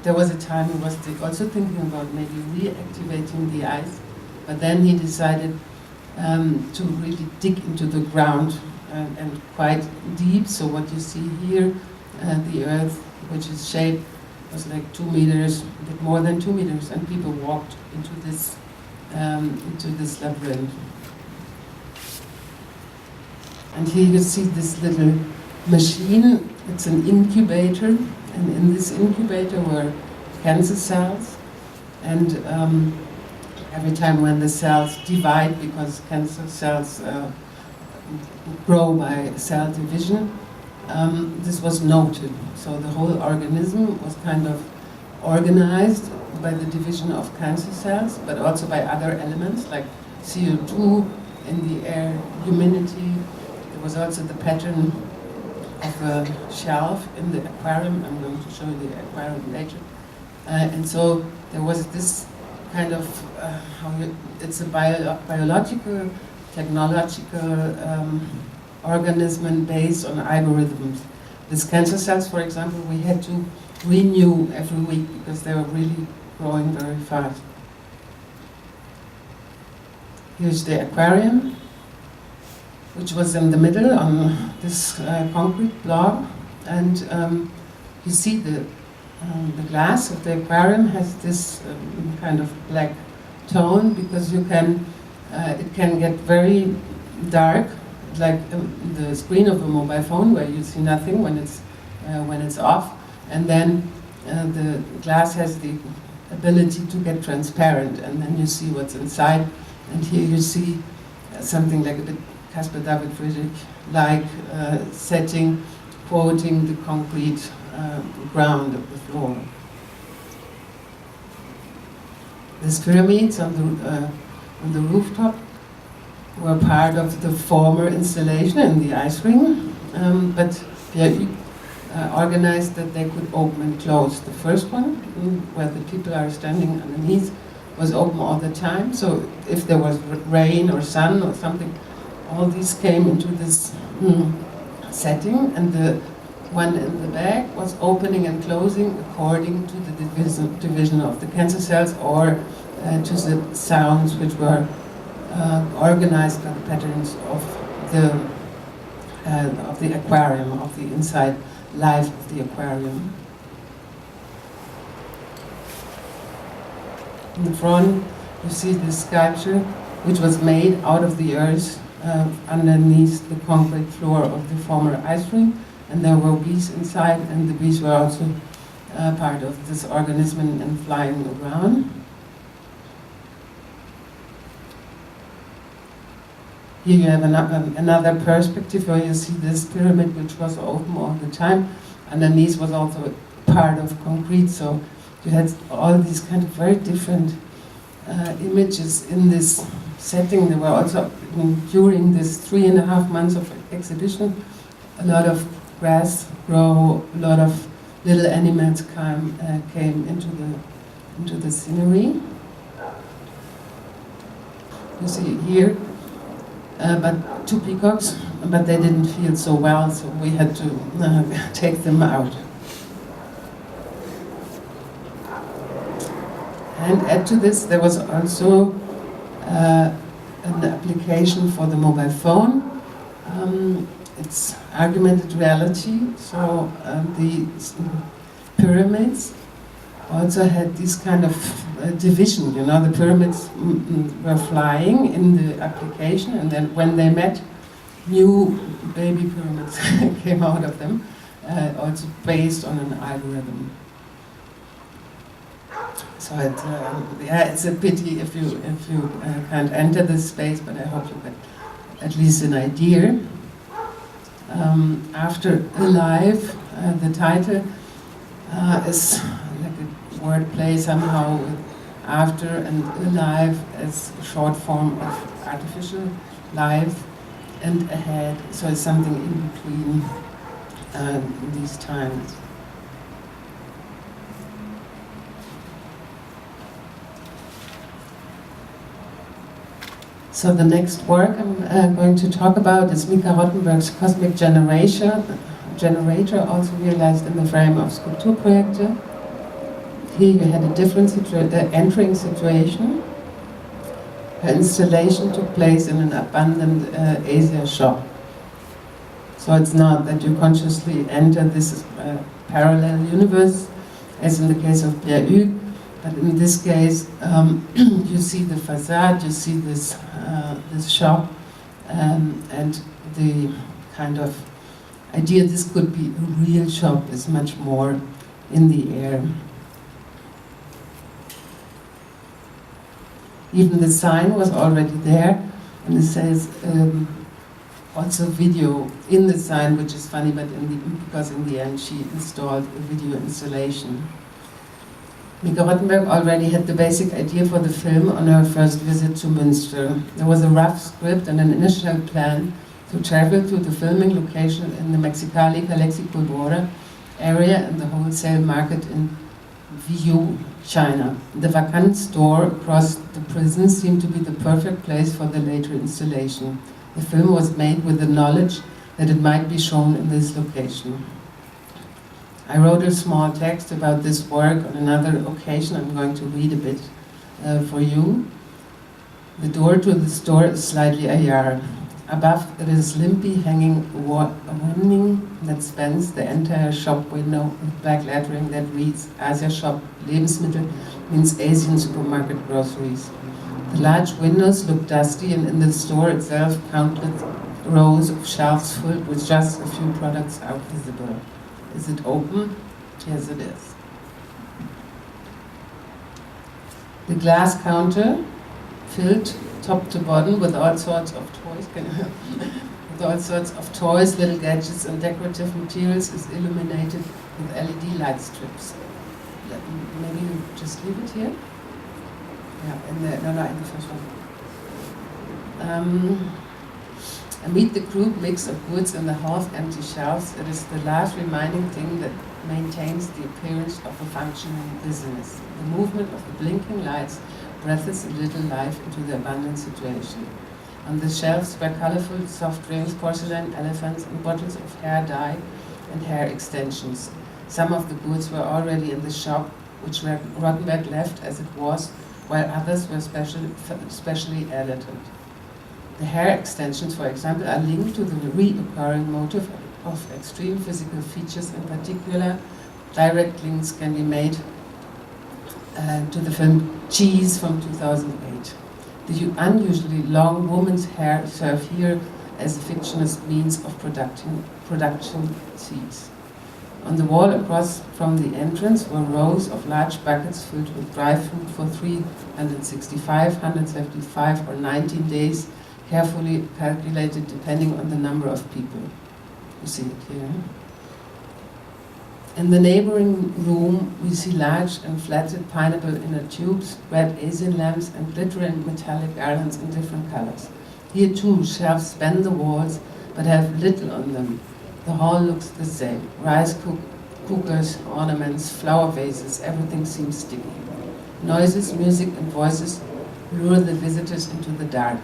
there was a time he was also thinking about maybe reactivating the ice, but then he decided to really dig into the ground and quite deep. So what you see here, the earth, which is shaped, was like 2 meters, a bit more than 2 meters, and people walked into this labyrinth. And here you see this little machine. It's an incubator, and in this incubator were cancer cells. And every time when the cells divide, because cancer cells grow by cell division, this was noted. So the whole organism was kind of organized by the division of cancer cells, but also by other elements like CO2 in the air, humidity. There was also the pattern of a shelf in the aquarium. I'm going to show you the aquarium later. And so there was this kind of, it's a biological, technological organism based on algorithms. These cancer cells, for example, we had to renew every week because they were really growing very fast. Here's the aquarium, which was in the middle on this concrete block, and you see the glass of the aquarium has this kind of black tone because you can it can get very dark, like the screen of a mobile phone where you see nothing when it's off, and then the glass has the ability to get transparent, and then you see what's inside. And here you see something like a bit Caspar David Friedrich like setting, quoting the concrete ground of the floor. These pyramids on the rooftop were part of the former installation in the ice ring, but Pierre organized that they could open and close. The first one, where the people are standing underneath, was open all the time, so if there was rain or sun or something, all these came into this setting, and the one in the back was opening and closing according to the division of the cancer cells or to the sounds which were organized by the patterns of the aquarium, of the inside life of the aquarium. In the front, you see this sculpture, which was made out of the earth underneath the concrete floor of the former ice rink, and there were bees inside, and the bees were also part of this organism and flying around. Here you have another perspective where you see this pyramid, which was open all the time. Underneath was also part of concrete, so you had all these kind of very different images in this setting. There were also, during this 3.5 months of exhibition, a lot of grass grow, a lot of little animals came into the scenery. You see here, but 2 peacocks, but they didn't feel so well, so we had to take them out. And add to this, there was also an application for the mobile phone. It's augmented reality, so the pyramids also had this kind of division. You know, the pyramids were flying in the application, and then when they met, new baby pyramids came out of them, also based on an algorithm. So it's a pity if you can't enter this space, but I hope you get at least an idea. After Alive, the title is like a wordplay somehow with after and alive as a short form of artificial life, and ahead, so it's something in between these times. So the next work I'm going to talk about is Mika Rottenberg's Cosmic Generator, also realized in the frame of Kulturprojekte. Here you had a different entering situation. Her installation took place in an abandoned Asia shop. So it's not that you consciously enter this parallel universe, as in the case of Pierre Hugues, but in this case, you see the facade, you see this shop, and the kind of idea this could be a real shop is much more in the air. Even the sign was already there, and it says also video in the sign, which is funny, but because in the end she installed a video installation. Mika Rottenberg already had the basic idea for the film on her first visit to Münster. There was a rough script and an initial plan to travel to the filming location in the Mexicali-Calexico border area and the wholesale market in Viu, China. The vacant store across the prison seemed to be the perfect place for the later installation. The film was made with the knowledge that it might be shown in this location. I wrote a small text about this work on another occasion. I'm going to read a bit for you. The door to the store is slightly ajar. Above it is limply hanging a warning that spans the entire shop window with black lettering that reads Asia Shop Lebensmittel, means Asian supermarket groceries. The large windows look dusty, and in the store itself countless rows of shelves filled with just a few products are visible. Is it open? Yes, it is. The glass counter filled top to bottom with all sorts of toys, with all sorts of toys, little gadgets and decorative materials is illuminated with LED light strips. Maybe you just leave it here? Yeah, in the first one. Amid the crude mix of goods and the half-empty shelves, it is the last remaining thing that maintains the appearance of a functioning business. The movement of the blinking lights breathes a little life into the abundant situation. On the shelves were colorful soft drinks, porcelain elephants, and bottles of hair dye and hair extensions. Some of the goods were already in the shop, which were Rottenberg left as it was, while others were specially edited. The hair extensions, for example, are linked to the reoccurring motive of extreme physical features. In particular, direct links can be made to the film Cheese from 2008. The unusually long woman's hair serves here as a fictionist means of production seeds. On the wall across from the entrance were rows of large buckets filled with dry food for 365, 175 or 19 days, carefully calculated depending on the number of people. You see it here. In the neighboring room, we see large and flatted pineapple inner tubes, red Asian lamps, and glittering metallic garlands in different colors. Here too, shelves span the walls, but have little on them. The hall looks the same. Rice cookers, ornaments, flower vases, everything seems sticky. Noises, music, and voices lure the visitors into the dark.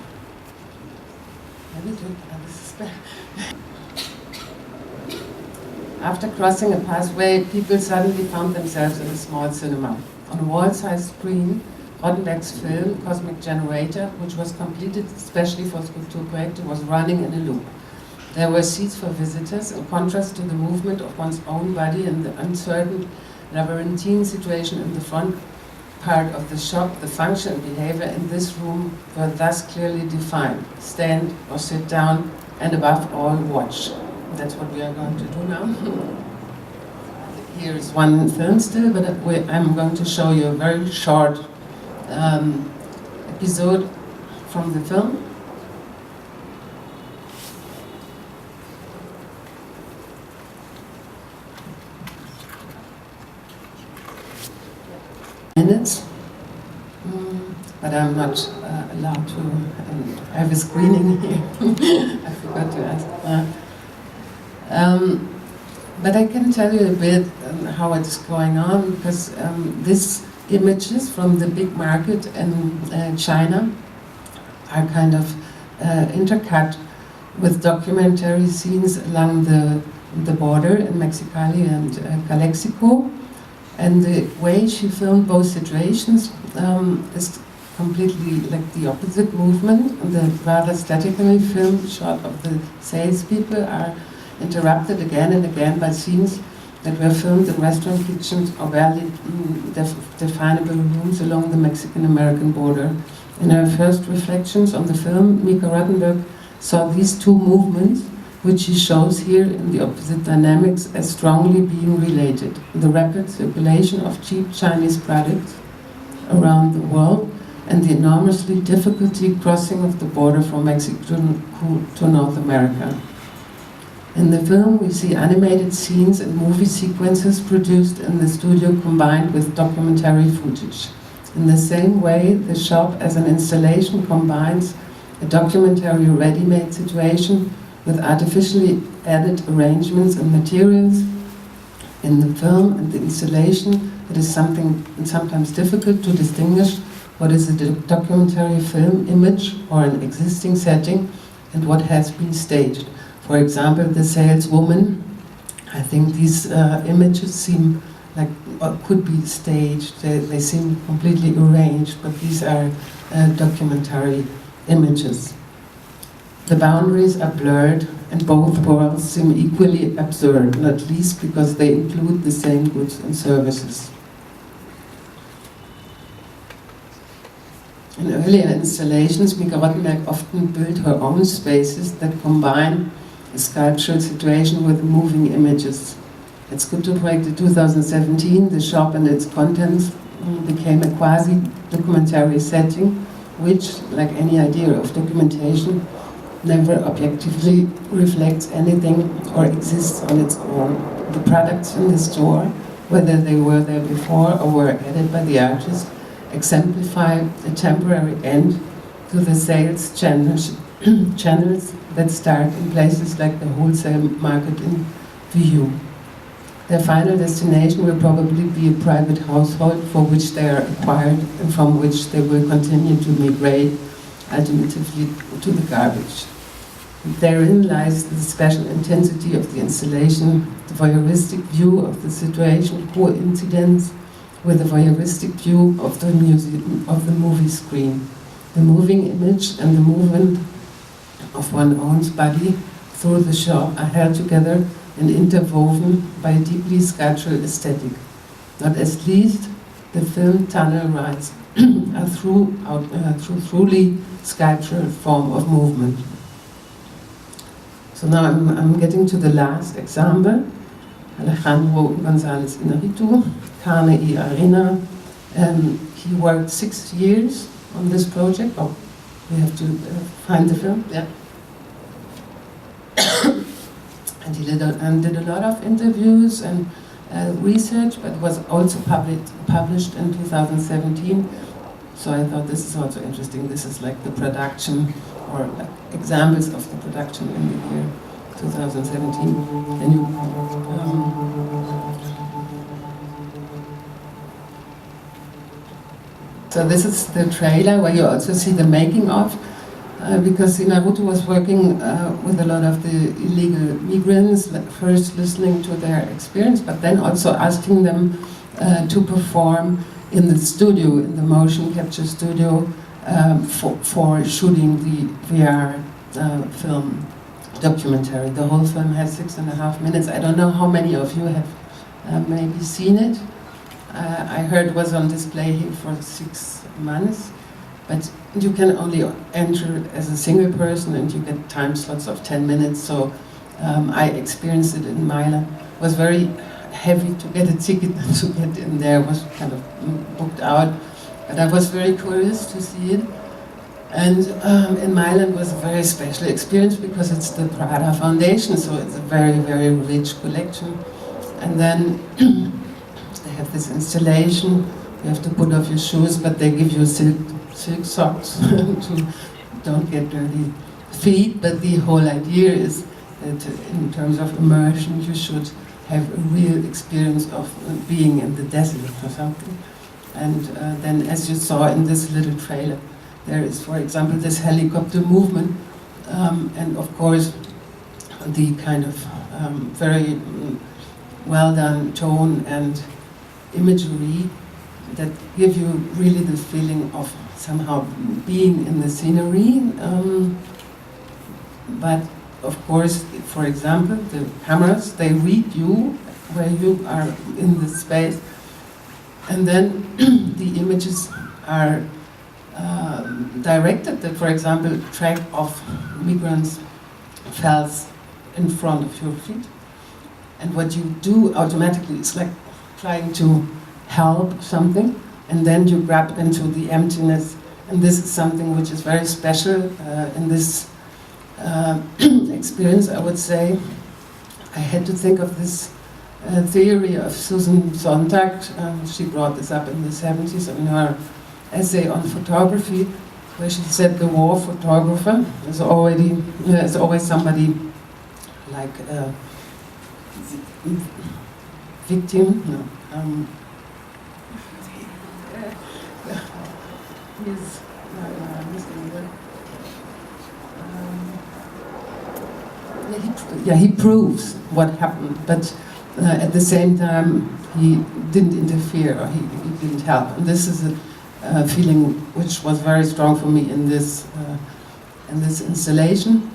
After crossing a pathway, people suddenly found themselves in a small cinema. On a wall-sized screen, Rottenberg's film, Cosmic Generator, which was completed especially for Kulturprojekte, was running in a loop. There were seats for visitors, in contrast to the movement of one's own body and the uncertain, labyrinthine situation in the front part of the shop. The function and behavior in this room were thus clearly defined: stand or sit down, and above all, watch. That's what we are going to do now. Here is one film still, but I'm going to show you a very short episode from the film. Minutes, but I'm not allowed to have a screening here. I forgot to ask. But I can tell you a bit how it's going on, because these images from the big market in China are kind of intercut with documentary scenes along the border in Mexicali and Calexico. And the way she filmed both situations is completely like the opposite movement. The rather statically filmed shot of the salespeople are interrupted again and again by scenes that were filmed in restaurant kitchens or barely definable rooms along the Mexican-American border. In her first reflections on the film, Mika Rottenberg saw these two movements, which she shows here in the opposite dynamics, as strongly being related: the rapid circulation of cheap Chinese products around the world and the enormously difficulty crossing of the border from Mexico to North America. In the film, we see animated scenes and movie sequences produced in the studio combined with documentary footage. In the same way, the shop as an installation combines a documentary ready-made situation with artificially added arrangements and materials. In the film and the installation, it is sometimes difficult to distinguish what is a documentary film image or an existing setting and what has been staged. For example, the saleswoman, I think these images seem like, or could be staged, they seem completely arranged, but these are documentary images. The boundaries are blurred, and both worlds seem equally absurd, not least because they include the same goods and services. In earlier installations, Mika Rottenberg often built her own spaces that combine a sculptural situation with moving images. At Kulturprojekte 2017, the shop and its contents became a quasi-documentary setting, which, like any idea of documentation, never objectively reflects anything or exists on its own. The products in the store, whether they were there before or were added by the artist, exemplify a temporary end to the sales channels that start in places like the wholesale market in Viu. Their final destination will probably be a private household for which they are acquired and from which they will continue to migrate, ultimately to the garbage. Therein lies the special intensity of the installation, the voyeuristic view of the situation coincidence with the voyeuristic view of the movie screen. The moving image and the movement of one's own body through the shop are held together and interwoven by a deeply sculptural aesthetic. Not as least, the film tunnel rides are through truly sculptural form of movement. So now I'm getting to the last example. Alejandro González Inarritu, Carne y Arena. He worked 6 years on this project. Oh, we have to find the film, yeah. And he did a lot of interviews and research, but was also published in 2017. So I thought this is also interesting. This is like the production, or like examples of the production in the year 2017. And you, so this is the trailer where you also see the making of, because Naruto was working with a lot of the illegal migrants, first listening to their experience, but then also asking them to perform in the studio, in the motion capture studio, for shooting the VR film documentary. The whole film has 6.5 minutes. I don't know how many of you have maybe seen it. I heard it was on display here for 6 months, but you can only enter as a single person and you get time slots of 10 minutes. So I experienced it in Milan. It was very heavy to get a ticket to get in there. It was kind of booked out, but I was very curious to see it. And in Milan was a very special experience because it's the Prada Foundation, so it's a very, very rich collection. And then they have this installation. You have to put off your shoes, but they give you silk socks to don't get dirty feet. But the whole idea is that in terms of immersion, you should have a real experience of being in the desert or something. And then, as you saw in this little trailer, there is, for example, this helicopter movement, and of course, the kind of very well done tone and imagery that give you really the feeling of somehow being in the scenery. But of course, for example, the cameras, they read you where you are in the space, and then the images are directed that, for example, track of migrants falls in front of your feet. And what you do automatically is like trying to help something, and then you grab into the emptiness. And this is something which is very special in this experience, I would say. I had to think of this theory of Susan Sontag. She brought this up in the 70s in her essay on photography, where she said the war photographer is always somebody like a victim. No. he proves what happened, but at the same time he didn't interfere, or he didn't help. And this is a feeling which was very strong for me in this installation.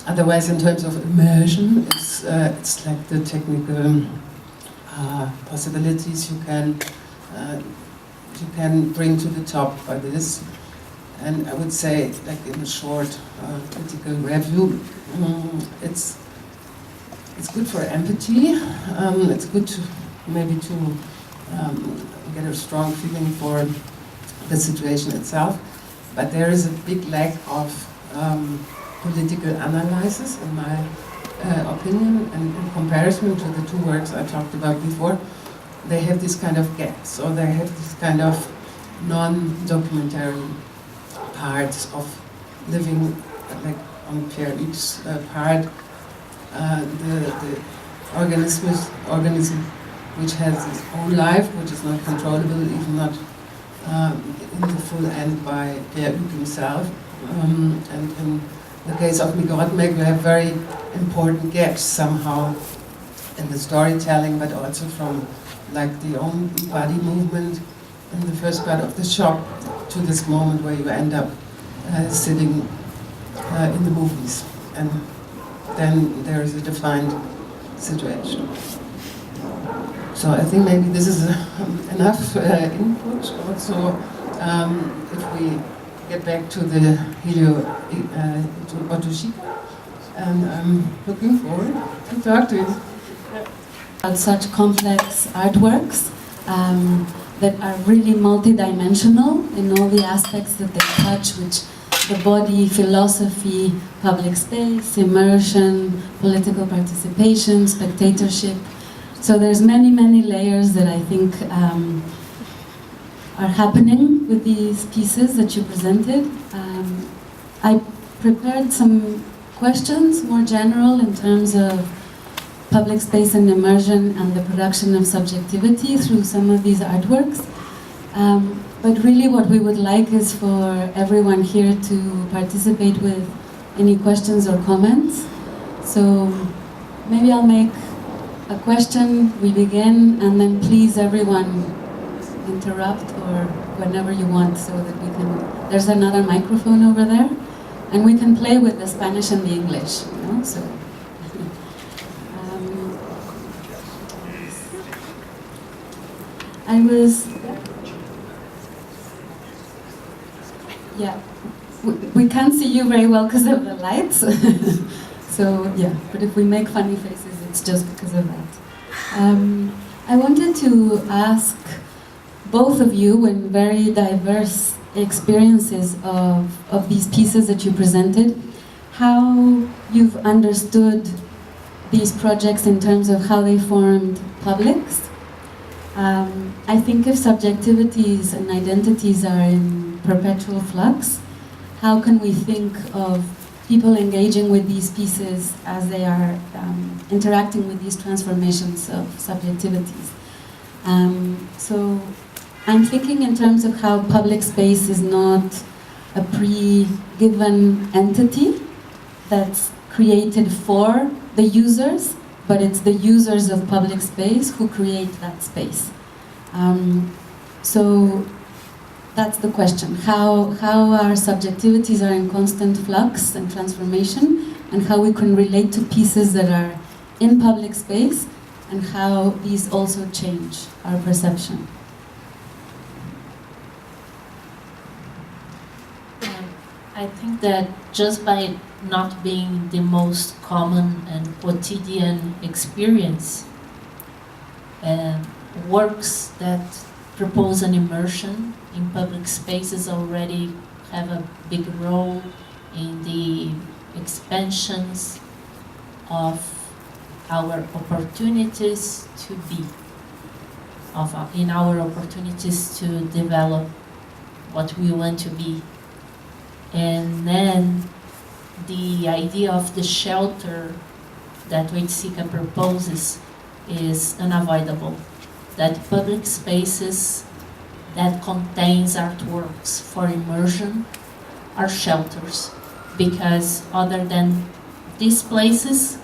Otherwise, in terms of immersion, it's like the technical possibilities you can bring to the top by this. And I would say, like in a short critical review, it's good for empathy. It's good to maybe get a strong feeling for the situation itself. But there is a big lack of political analysis, in my opinion, and in comparison to the two works I talked about before. They have this kind of gaps, or they have this kind of non-documentary parts of living, like on each part, the organism which has its own life, which is not controllable, even not in the full end by Pierre himself. And in the case of Migrotmek, we have very important gaps somehow in the storytelling, but also from like the own body movement in the first part of the shop to this moment where you end up sitting in the movies, and then there is a defined situation. So I think maybe this is enough input. Also, if we get back to the Helio to Otoshika, and I'm looking forward to talk to you. About such complex artworks that are really multidimensional in all the aspects that they touch, which the body, philosophy, public space, immersion, political participation, spectatorship. So there's many layers that I think are happening with these pieces that you presented. I prepared some questions, more general, in terms of public space and immersion and the production of subjectivity through some of these artworks. But really what we would like is for everyone here to participate with any questions or comments. So maybe I'll make a question, we begin, and then please everyone interrupt or whenever you want, so that we can, there's another microphone over there, and we can play with the Spanish and the English, you know, so. Yeah, we can't see you very well because of the lights. So yeah, but if we make funny faces, it's just because of that. I wanted to ask both of you, in very diverse experiences of these pieces that you presented, how you've understood these projects in terms of how they formed publics. I think if subjectivities and identities are in perpetual flux, how can we think of people engaging with these pieces as they are interacting with these transformations of subjectivities? So I'm thinking in terms of how public space is not a pre-given entity that's created for the users, but it's the users of public space who create that space. So that's the question. How our subjectivities are in constant flux and transformation, and how we can relate to pieces that are in public space, and how these also change our perception. I think that just by not being the most common and quotidian experience, works that propose an immersion in public spaces already have a big role in the expansions of our opportunities to be, in our opportunities to develop what we want to be. And then the idea of the shelter that Jessica proposes is unavoidable. That public spaces that contains artworks for immersion are shelters, because other than these places,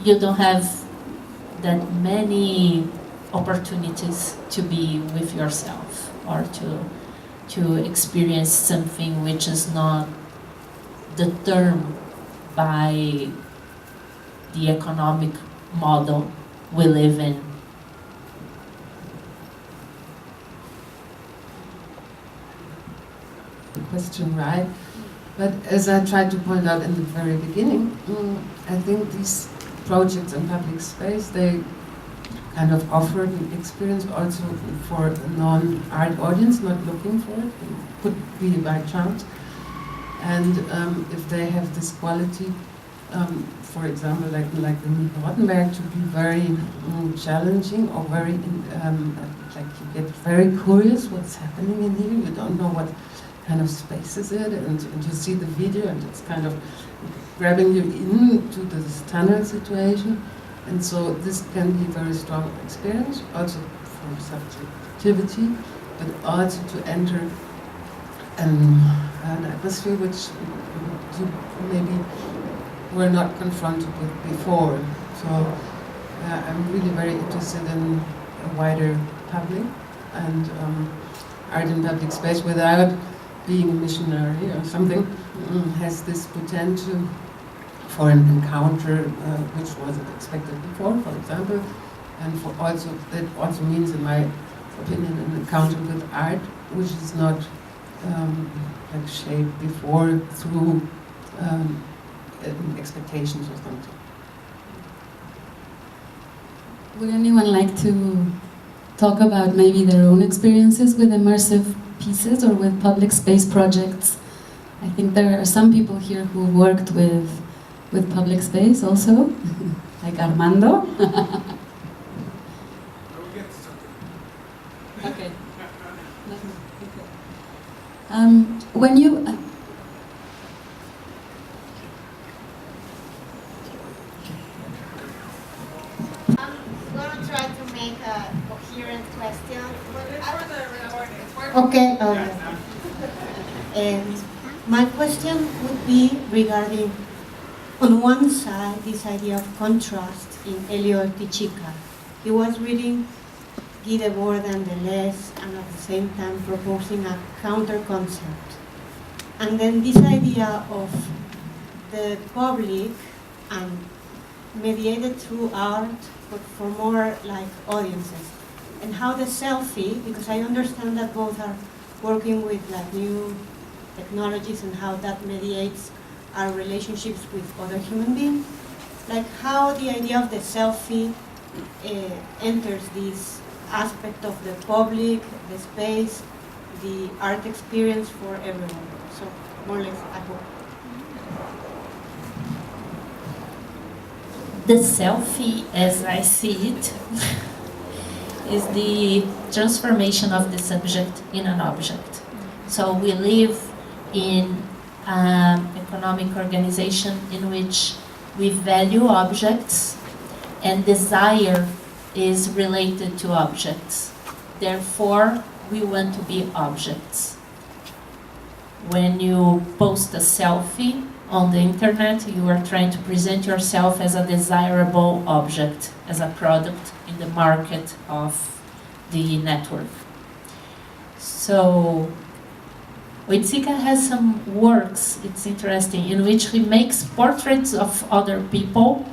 you don't have that many opportunities to be with yourself or to experience something which is not determined by the economic model we live in. Question, right? But as I tried to point out in the very beginning, I think these projects in public space, they kind of offer an experience also for a non-art audience, not looking for it. It could be by chance. And if they have this quality, for example, like the Rottenberg, to be very challenging or very, like you get very curious what's happening in here. You don't know what kind of space is it, and you see the video and it's kind of grabbing you into this tunnel situation. And so this can be a very strong experience, also for subjectivity, but also to enter an atmosphere which you maybe were not confronted with before. So I'm really very interested in a wider public and art in public space without being a missionary or something, has this potential for an encounter which wasn't expected before, for example, and for also that also means, in my opinion, an encounter with art which is not like shaped before through expectations or something. Would anyone like to talk about maybe their own experiences with immersive pieces or with public space projects? I think there are some people here who worked with public space also, like Armando. Okay. When you I'm going to try to make a coherent question. Okay. My question would be regarding, on one side, this idea of contrast in Elio Tichica. He was reading Guy Debord and Deleuze, and at the same time proposing a counter-concept. And then this idea of the public and mediated through art, but for more like audiences. And how the selfie, because I understand that both are working with like new technologies and how that mediates our relationships with other human beings, like how the idea of the selfie enters this aspect of the public, the space, the art experience for everyone. So more or less, I hope. The selfie, as I see it, is the transformation of the subject in an object. So we live in an economic organization in which we value objects and desire is related to objects. Therefore, we want to be objects. When you post a selfie on the internet, you are trying to present yourself as a desirable object, as a product in the market of the network. So, Jessica has some works, it's interesting, in which he makes portraits of other people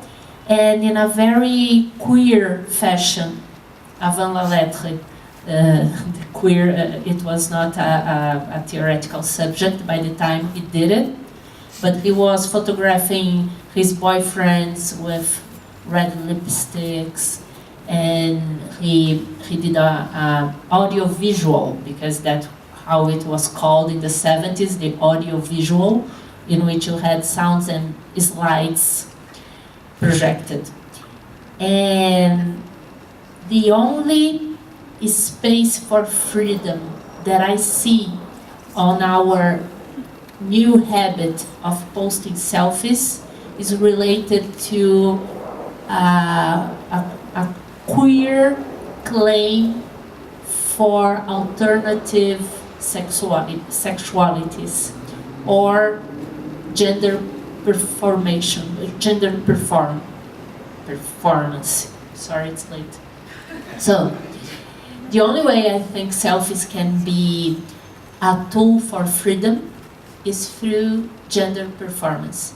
and in a very queer fashion, avant la lettre. The queer, it was not a theoretical subject by the time he did it, but he was photographing his boyfriends with red lipsticks, and he did a audio visual, because that's how it was called in the 70s, the audio visual, in which you had sounds and slides projected. And the only space for freedom that I see on our new habit of posting selfies is related to a queer claim for alternative sexualities or gender performation, gender perform. performance. Sorry, it's late. So, the only way I think selfies can be a tool for freedom is through gender performance.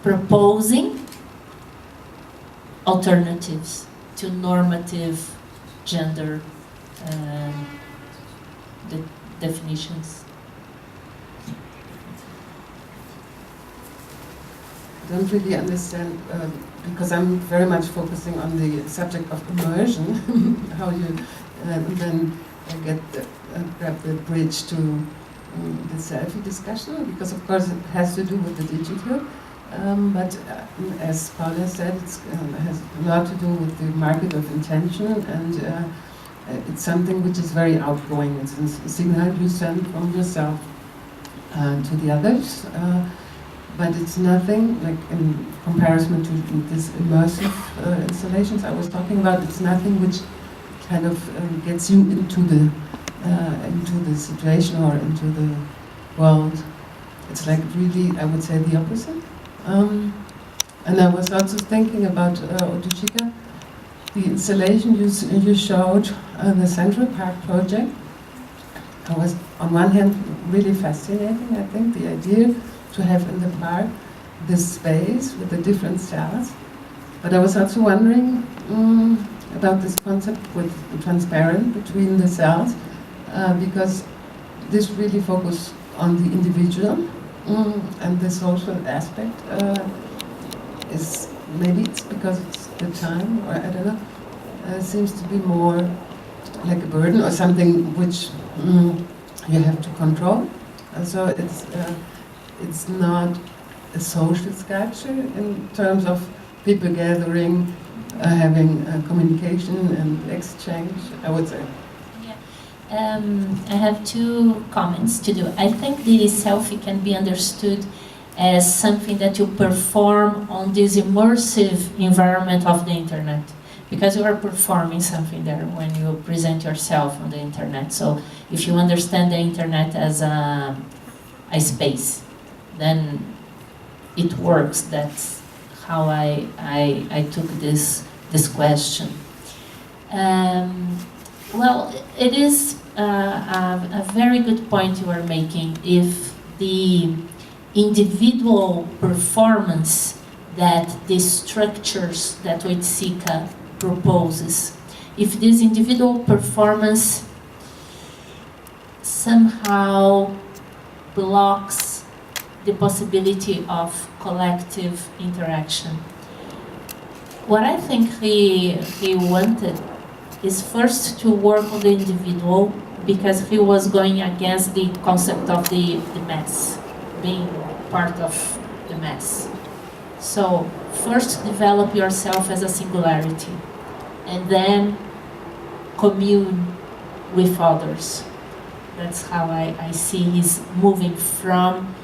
Proposing alternatives to normative gender definitions. I don't really understand, because I'm very much focusing on the subject of immersion, how you then grab the bridge to the selfie discussion, because of course it has to do with the digital, but as Paula said, it has a lot to do with the market of intention, and it's something which is very outgoing. It's a signal you send from yourself to the others. But it's nothing, like in comparison to these immersive installations I was talking about, it's nothing which kind of gets you into the situation or into the world. It's like really, I would say, the opposite. And I was also thinking about Otuchika, the installation you showed, the Central Park project. I was, on one hand, really fascinating, I think, the idea to have in the park this space with the different cells. But I was also wondering about this concept with transparent between the cells, because this really focuses on the individual, and the social aspect is, maybe it's because it's the time, or I don't know, seems to be more like a burden or something which you have to control. And so it's not a social sculpture in terms of people gathering, having communication and exchange, I would say. Yeah. I have two comments to do. I think the selfie can be understood as something that you perform on this immersive environment of the internet, because you are performing something there when you present yourself on the internet. So if you understand the internet as a space, then it works. That's how I took this question. Well, it is a very good point you are making. If the individual performance that the structures that Jessica proposes, if this individual performance somehow blocks the possibility of collective interaction. What I think he wanted is first to work on the individual, because he was going against the concept of the mass, being part of the mass. So first develop yourself as a singularity, and then commune with others. That's how I see he's moving from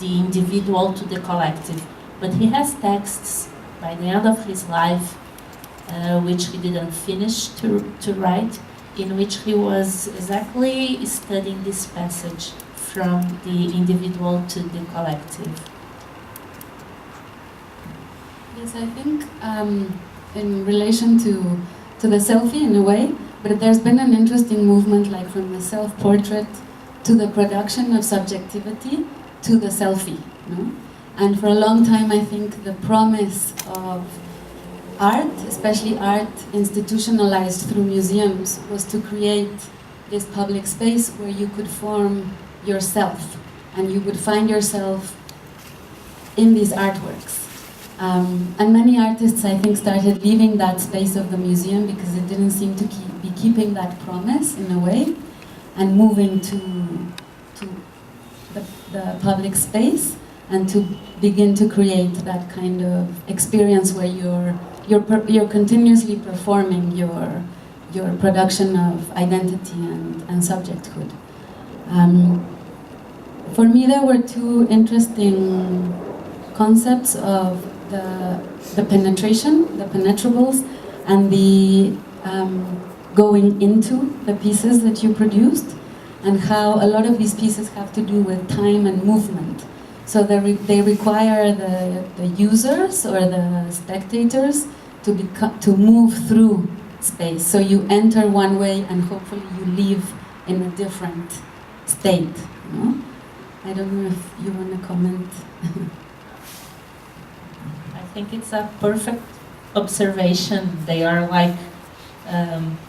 the individual to the collective. But he has texts by the end of his life, which he didn't finish to write, in which he was exactly studying this passage from the individual to the collective. Yes, I think in relation to the selfie in a way, but there's been an interesting movement, like from the self-portrait to the production of subjectivity to the selfie, no? And for a long time, I think the promise of art, especially art institutionalized through museums, was to create this public space where you could form yourself, and you would find yourself in these artworks. And many artists, I think, started leaving that space of the museum because it didn't seem to be keeping that promise in a way, and moving to the public space, and to begin to create that kind of experience where you're continuously performing your production of identity and subjecthood. For me, there were two interesting concepts of the penetration, the penetrables, and the going into the pieces that you produced, and how a lot of these pieces have to do with time and movement. So they require the users or the spectators to move through space. So you enter one way and hopefully you leave in a different state. You know? I don't know if you want to comment. I think it's a perfect observation. They are like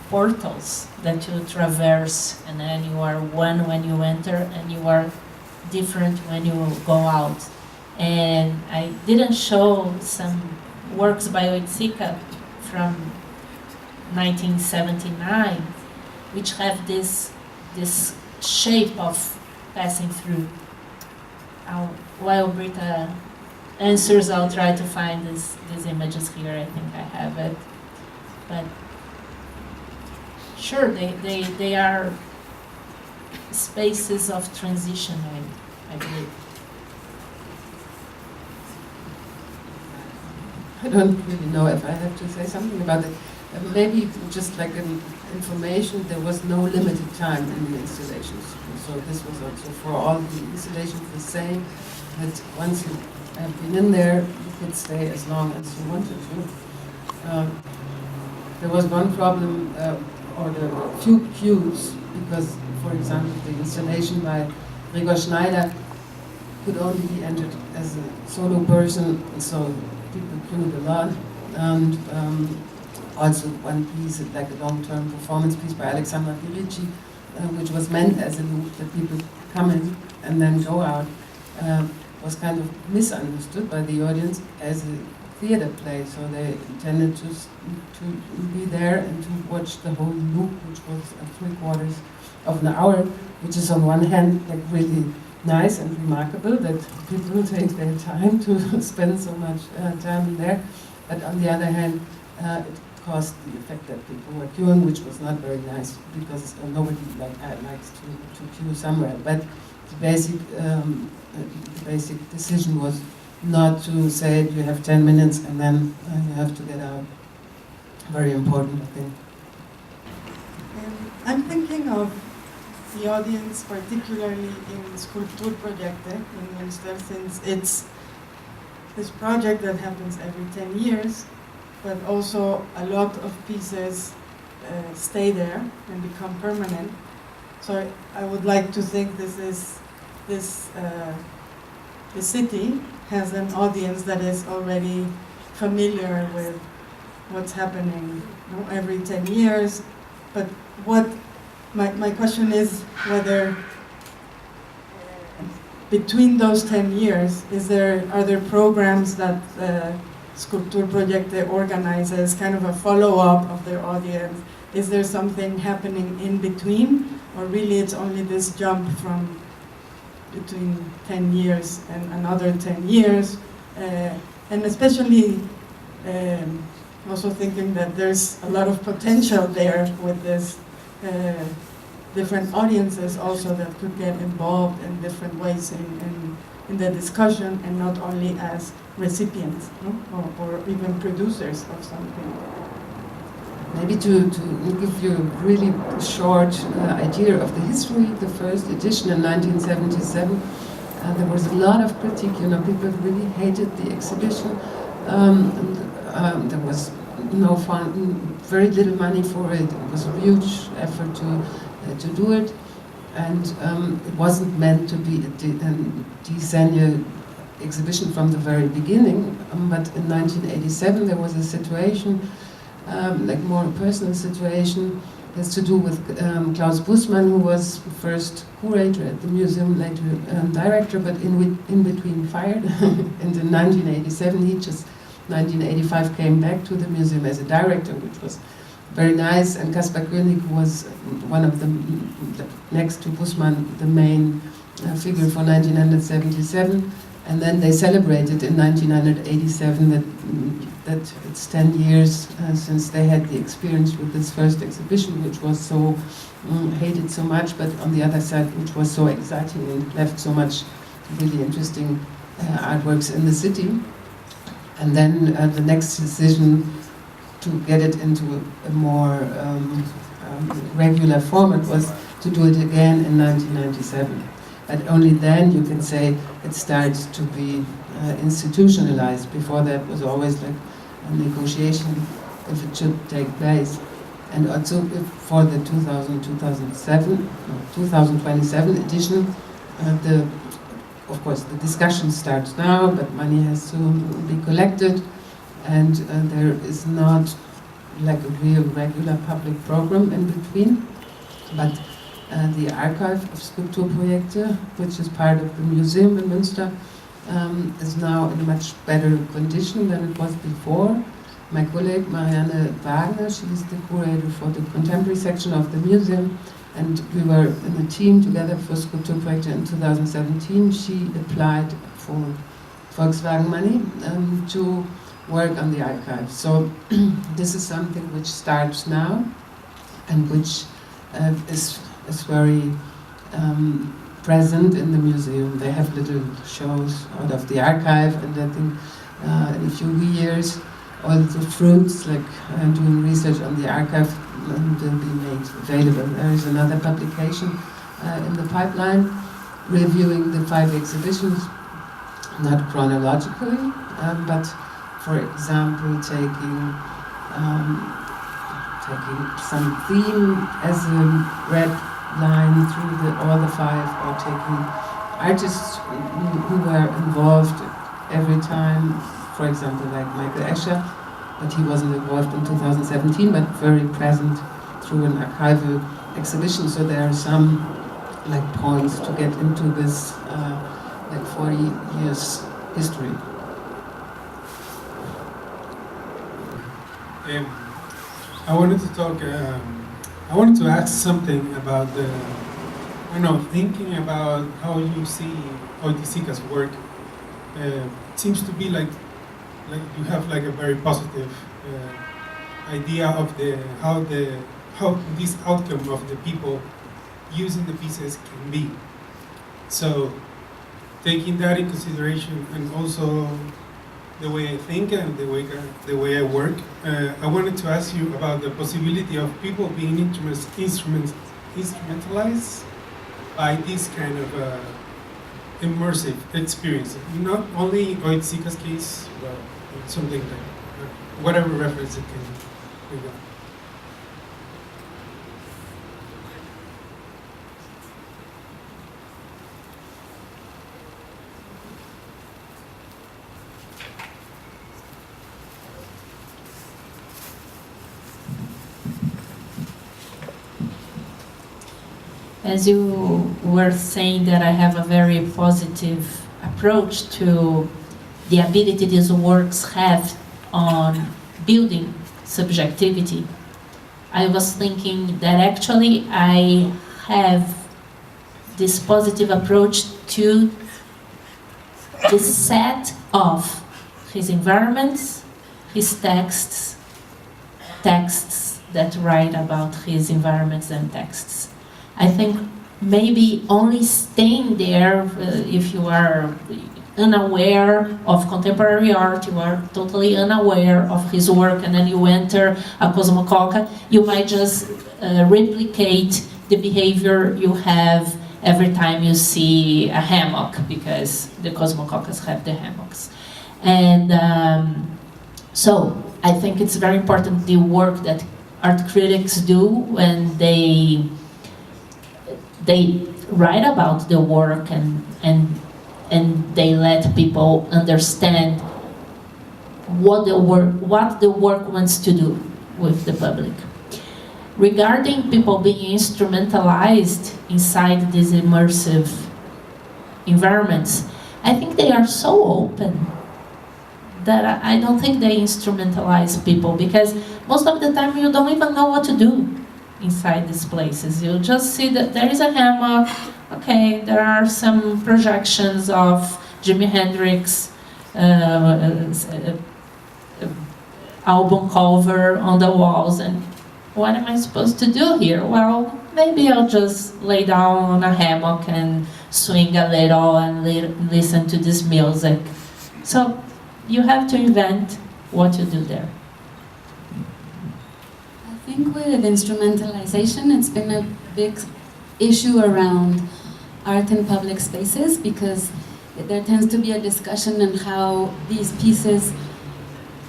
portals that you traverse, and then you are one when you enter and you are different when you go out. And I didn't show some works by Jessica from 1979, which have this shape of passing through. While Britta answers, I'll try to find these images here. I think I have it. But sure, they are spaces of transition, I believe. I don't really know if I have to say something about it. Maybe just like an information, there was no limited time in the installations. So this was also for all the installations the same, that once you have been in there, you could stay as long as you wanted to. There was one problem, or there were a few cues, because, for example, the installation by Gregor Schneider could only be entered as a solo person, so people queued a lot. And also one piece, like a long-term performance piece by Alexandra Pirici, which was meant as a loop that people come in and then go out, was kind of misunderstood by the audience as a theater play. So they intended to be there and to watch the whole loop, which was 3/4 of an hour, which is on one hand like really nice and remarkable that people take their time to spend so much time there, but on the other hand, it caused the effect that people were queuing, which was not very nice, because nobody likes to queue somewhere. But the basic decision was not to say you have 10 minutes and then you have to get out. Very important, I think. I'm thinking of the audience, particularly in Kulturprojekte in Münster, since it's this project that happens every 10 years, but also a lot of pieces stay there and become permanent. So I would like to think the city has an audience that is already familiar with what's happening, you know, every 10 years. But my question is whether between those 10 years, are there programs that Kulturprojekte organizes, kind of a follow-up of their audience? Is there something happening in between, or really it's only this jump from between 10 years and another 10 years? And especially also thinking that there's a lot of potential there with this different audiences also that could get involved in different ways in the discussion, and not only as recipients, no? or even producers of something. Maybe to give you a really short idea of the history, the first edition in 1977, there was a lot of critique. People really hated the exhibition. There was no fun, very little money for it. It was a huge effort to do it, and it wasn't meant to be a decennial exhibition from the very beginning. But in 1987 there was a situation, like more a personal situation, has to do with Klaus Bussmann, who was first curator at the museum, later director, but in between fired. And in 1987 he just 1985 came back to the museum as a director, which was very nice. And Kaspar Koenig was one of the next to Bussmann, the main figure for 1977. And then they celebrated in 1987 that it's 10 years since they had the experience with this first exhibition, which was so hated so much, but on the other side, which was so exciting and left so much really interesting artworks in the city. And then the next decision to get it into a more regular format was to do it again in 1997. But only then you can say it starts to be institutionalized. Before that was always like a negotiation if it should take place. And also for the 2027 edition, of course the discussion starts now, but money has to be collected, and there is not like a real regular public program in between. But the archive of Skulpturprojekte, which is part of the museum in Münster, is now in much better condition than it was before. My colleague Marianne Wagner, she is the curator for the contemporary section of the museum, and we were in a team together for Skulpturprojekte in 2017. She applied for Volkswagen money to work on the archive. So this is something which starts now and which is very present in the museum. They have little shows out of the archive, and I think in a few years all the fruits, like doing research on the archive, will be made available. There is another publication in the pipeline reviewing the 5 exhibitions, not chronologically, but for example taking some theme as a red line through all the 5, or taking artists who were involved every time, for example like Michael Escher, but he wasn't involved in 2017, but very present through an archival exhibition. So there are some like points to get into this like 40 years history. I wanted to talk. I wanted to ask something about the. Thinking about how you see Oiticica's work. It seems to be like you have like a very positive idea of how this outcome of the people using the pieces can be. So, taking that in consideration, and also the way I think and the way I work, I wanted to ask you about the possibility of people being instrumentalized by this kind of immersive experience. Not only Oiticica's case, but something like whatever reference it can be. As you were saying that I have a very positive approach to the ability these works have on building subjectivity, I was thinking that actually I have this positive approach to the set of his environments, his texts that write about his environments and texts. I think maybe only staying there, if you are unaware of contemporary art, you are totally unaware of his work, and then you enter a Cosmococa, you might just replicate the behavior you have every time you see a hammock, because the Cosmococas have the hammocks. And so I think it's very important the work that art critics do when they write about the work and they let people understand what the work wants to do with the public. Regarding people being instrumentalized inside these immersive environments, I think they are so open that I don't think they instrumentalize people, because most of the time you don't even know what to do inside these places. You just see that there is a hammock, okay, there are some projections of Jimi Hendrix album cover on the walls, and what am I supposed to do here? Well, maybe I'll just lay down on a hammock and swing a little and listen to this music. So you have to invent what to do there. I think with instrumentalization, it's been a big issue around art in public spaces, because there tends to be a discussion on how these pieces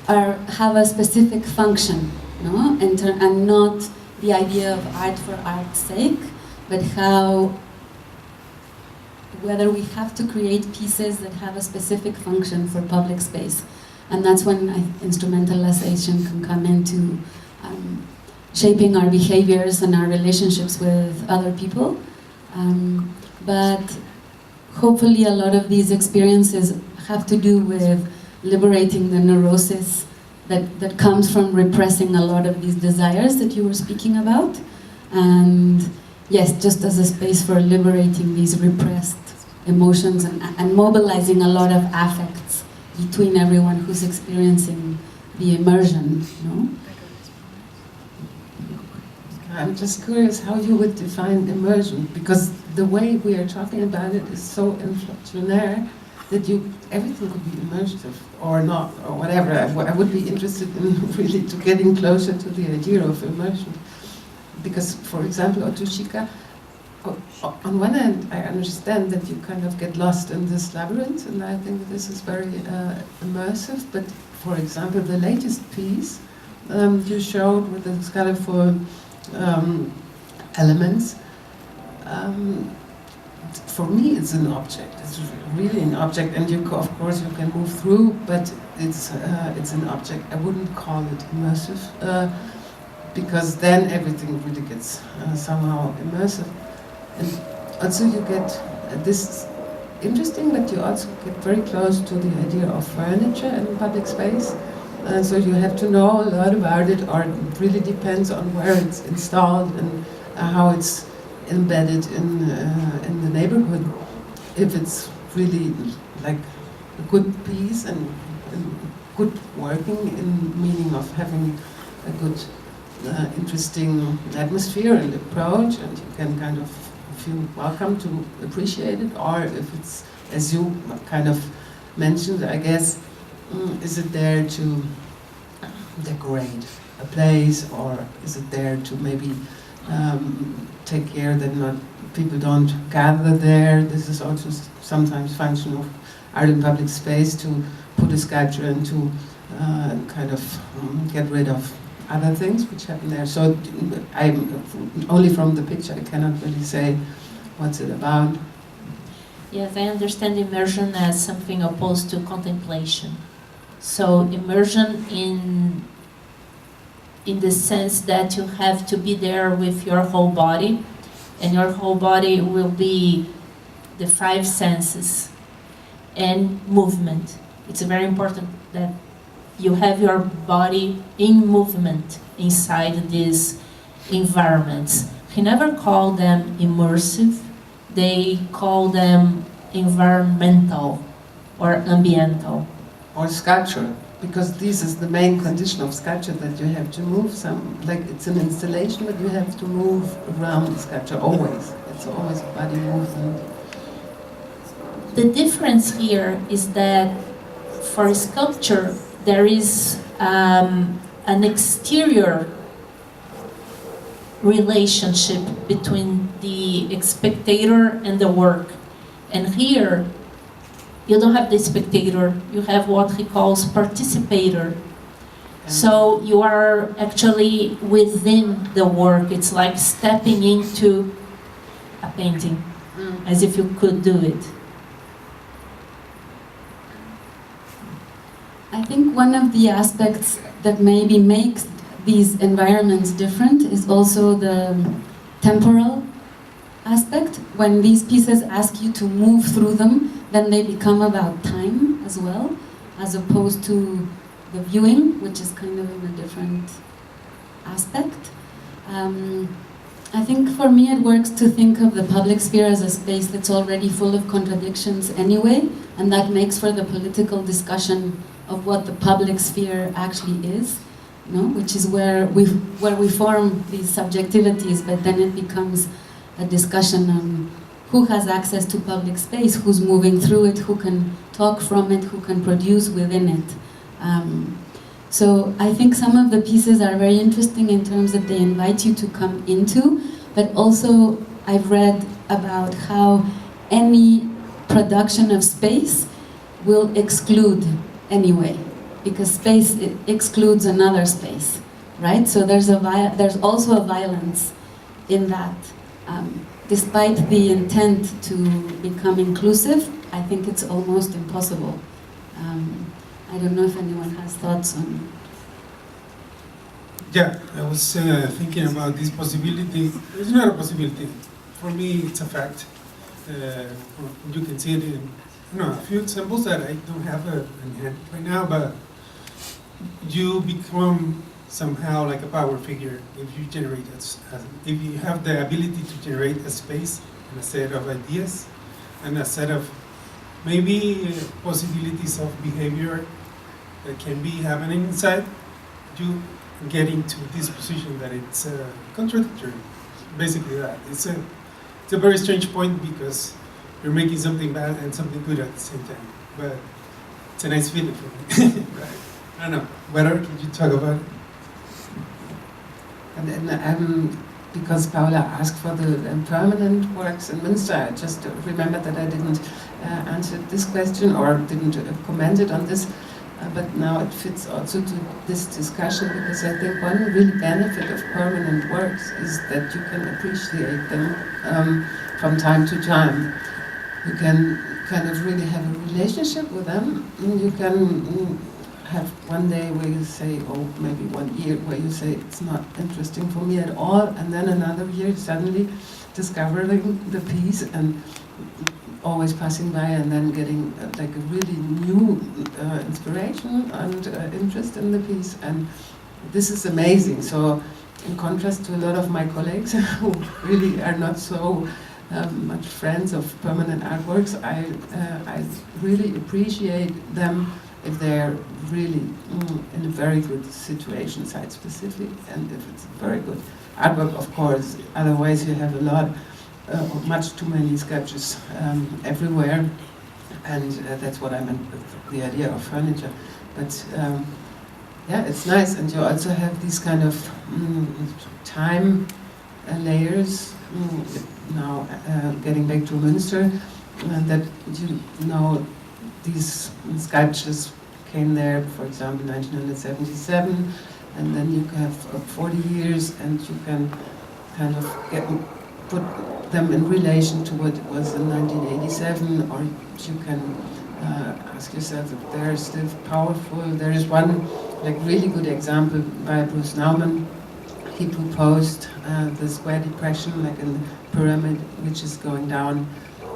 have a specific function, no? And not the idea of art for art's sake, but whether we have to create pieces that have a specific function for public space. And that's when instrumentalization can come into shaping our behaviors and our relationships with other people. But hopefully a lot of these experiences have to do with liberating the neurosis that comes from repressing a lot of these desires that you were speaking about. And yes, just as a space for liberating these repressed emotions and mobilizing a lot of affects between everyone who's experiencing the immersion, no? I'm just curious how you would define immersion, because the way we are talking about it is so inflationary that everything could be immersive or not, or whatever. I would be interested in really to getting closer to the idea of immersion. Because, for example, Otoshika, on one hand, I understand that you kind of get lost in this labyrinth, and I think this is very immersive. But, for example, the latest piece you showed with the colorful elements, for me it's an object. It's really an object, and of course you can move through, but it's an object. I wouldn't call it immersive, because then everything really gets somehow immersive. And also you get this interesting, but you also get very close to the idea of furniture in public space. So you have to know a lot about it, or it really depends on where it's installed and how it's embedded in the neighborhood. If it's really like a good piece and good working, in meaning of having a good, interesting atmosphere and approach, and you can kind of feel welcome to appreciate it, or if it's, as you kind of mentioned, I guess, is it there to decorate a place, or is it there to maybe take care that people don't gather there? This is also sometimes function of art in public space, to put a sculpture and to kind of get rid of other things which happen there. So I'm only from the picture, I cannot really say what's it about. Yes, I understand immersion as something opposed to contemplation. So immersion in the sense that you have to be there with your whole body, and your whole body will be the 5 senses and movement. It's very important that you have your body in movement inside these environments. He never called them immersive, they call them environmental or ambiental. Or sculpture, because this is the main condition of sculpture, that you have to move like it's an installation, but you have to move around the sculpture always. It's always a body movement. The difference here is that for sculpture, there is an exterior relationship between the spectator and the work. And here, you don't have the spectator, you have what he calls participator. So you are actually within the work. It's like stepping into a painting, as if you could do it. I think one of the aspects that maybe makes these environments different is also the temporal aspect. When these pieces ask you to move through them, then they become about time as well, as opposed to the viewing, which is kind of in a different aspect. I think for me it works to think of the public sphere as a space that's already full of contradictions anyway, and that makes for the political discussion of what the public sphere actually is, you know, which is where we form these subjectivities, but then it becomes a discussion on who has access to public space, who's moving through it, who can talk from it, who can produce within it. So I think some of the pieces are very interesting in terms that they invite you to come into, but also I've read about how any production of space will exclude anyway, because space excludes another space, right? So there's also a violence in that. Despite the intent to become inclusive, I think it's almost impossible. I don't know if anyone has thoughts on. Yeah, I was thinking about this possibility. It's not a possibility. For me, it's a fact. You can see it in a few examples that I don't have in hand right now, but you become somehow like a power figure if you generate if you have the ability to generate a space and a set of ideas and a set of maybe possibilities of behavior that can be happening inside. You get into this position that it's contradictory. Basically that. It's a very strange point because you're making something bad and something good at the same time. But it's a nice feeling for me. Right. I don't know. Whether could you talk about it? And then, because Paula asked for the permanent works in Münster, I just remembered that I didn't answer this question or didn't comment on this. But now it fits also to this discussion, because I think one real benefit of permanent works is that you can appreciate them from time to time. You can kind of really have a relationship with them. You can have one day where you say, oh, maybe 1 year where you say it's not interesting for me at all, and then another year suddenly discovering the piece and always passing by and then getting like a really new inspiration and interest in the piece, and this is amazing. So in contrast to a lot of my colleagues who really are not so much friends of permanent artworks, I really appreciate them if they're really in a very good situation, site specific, and if it's very good artwork, of course. Otherwise you have a lot much too many sketches everywhere, and that's what I meant with the idea of furniture. But yeah, it's nice, and you also have these kind of time layers. Now, getting back to Münster, that you know these sculptures came there, for example, 1977, and then you have 40 years, and you can kind of put them in relation to what it was in 1987, or you can ask yourself if they're still powerful. There is one like really good example by Bruce Nauman. He proposed the square depression, like in the pyramid, which is going down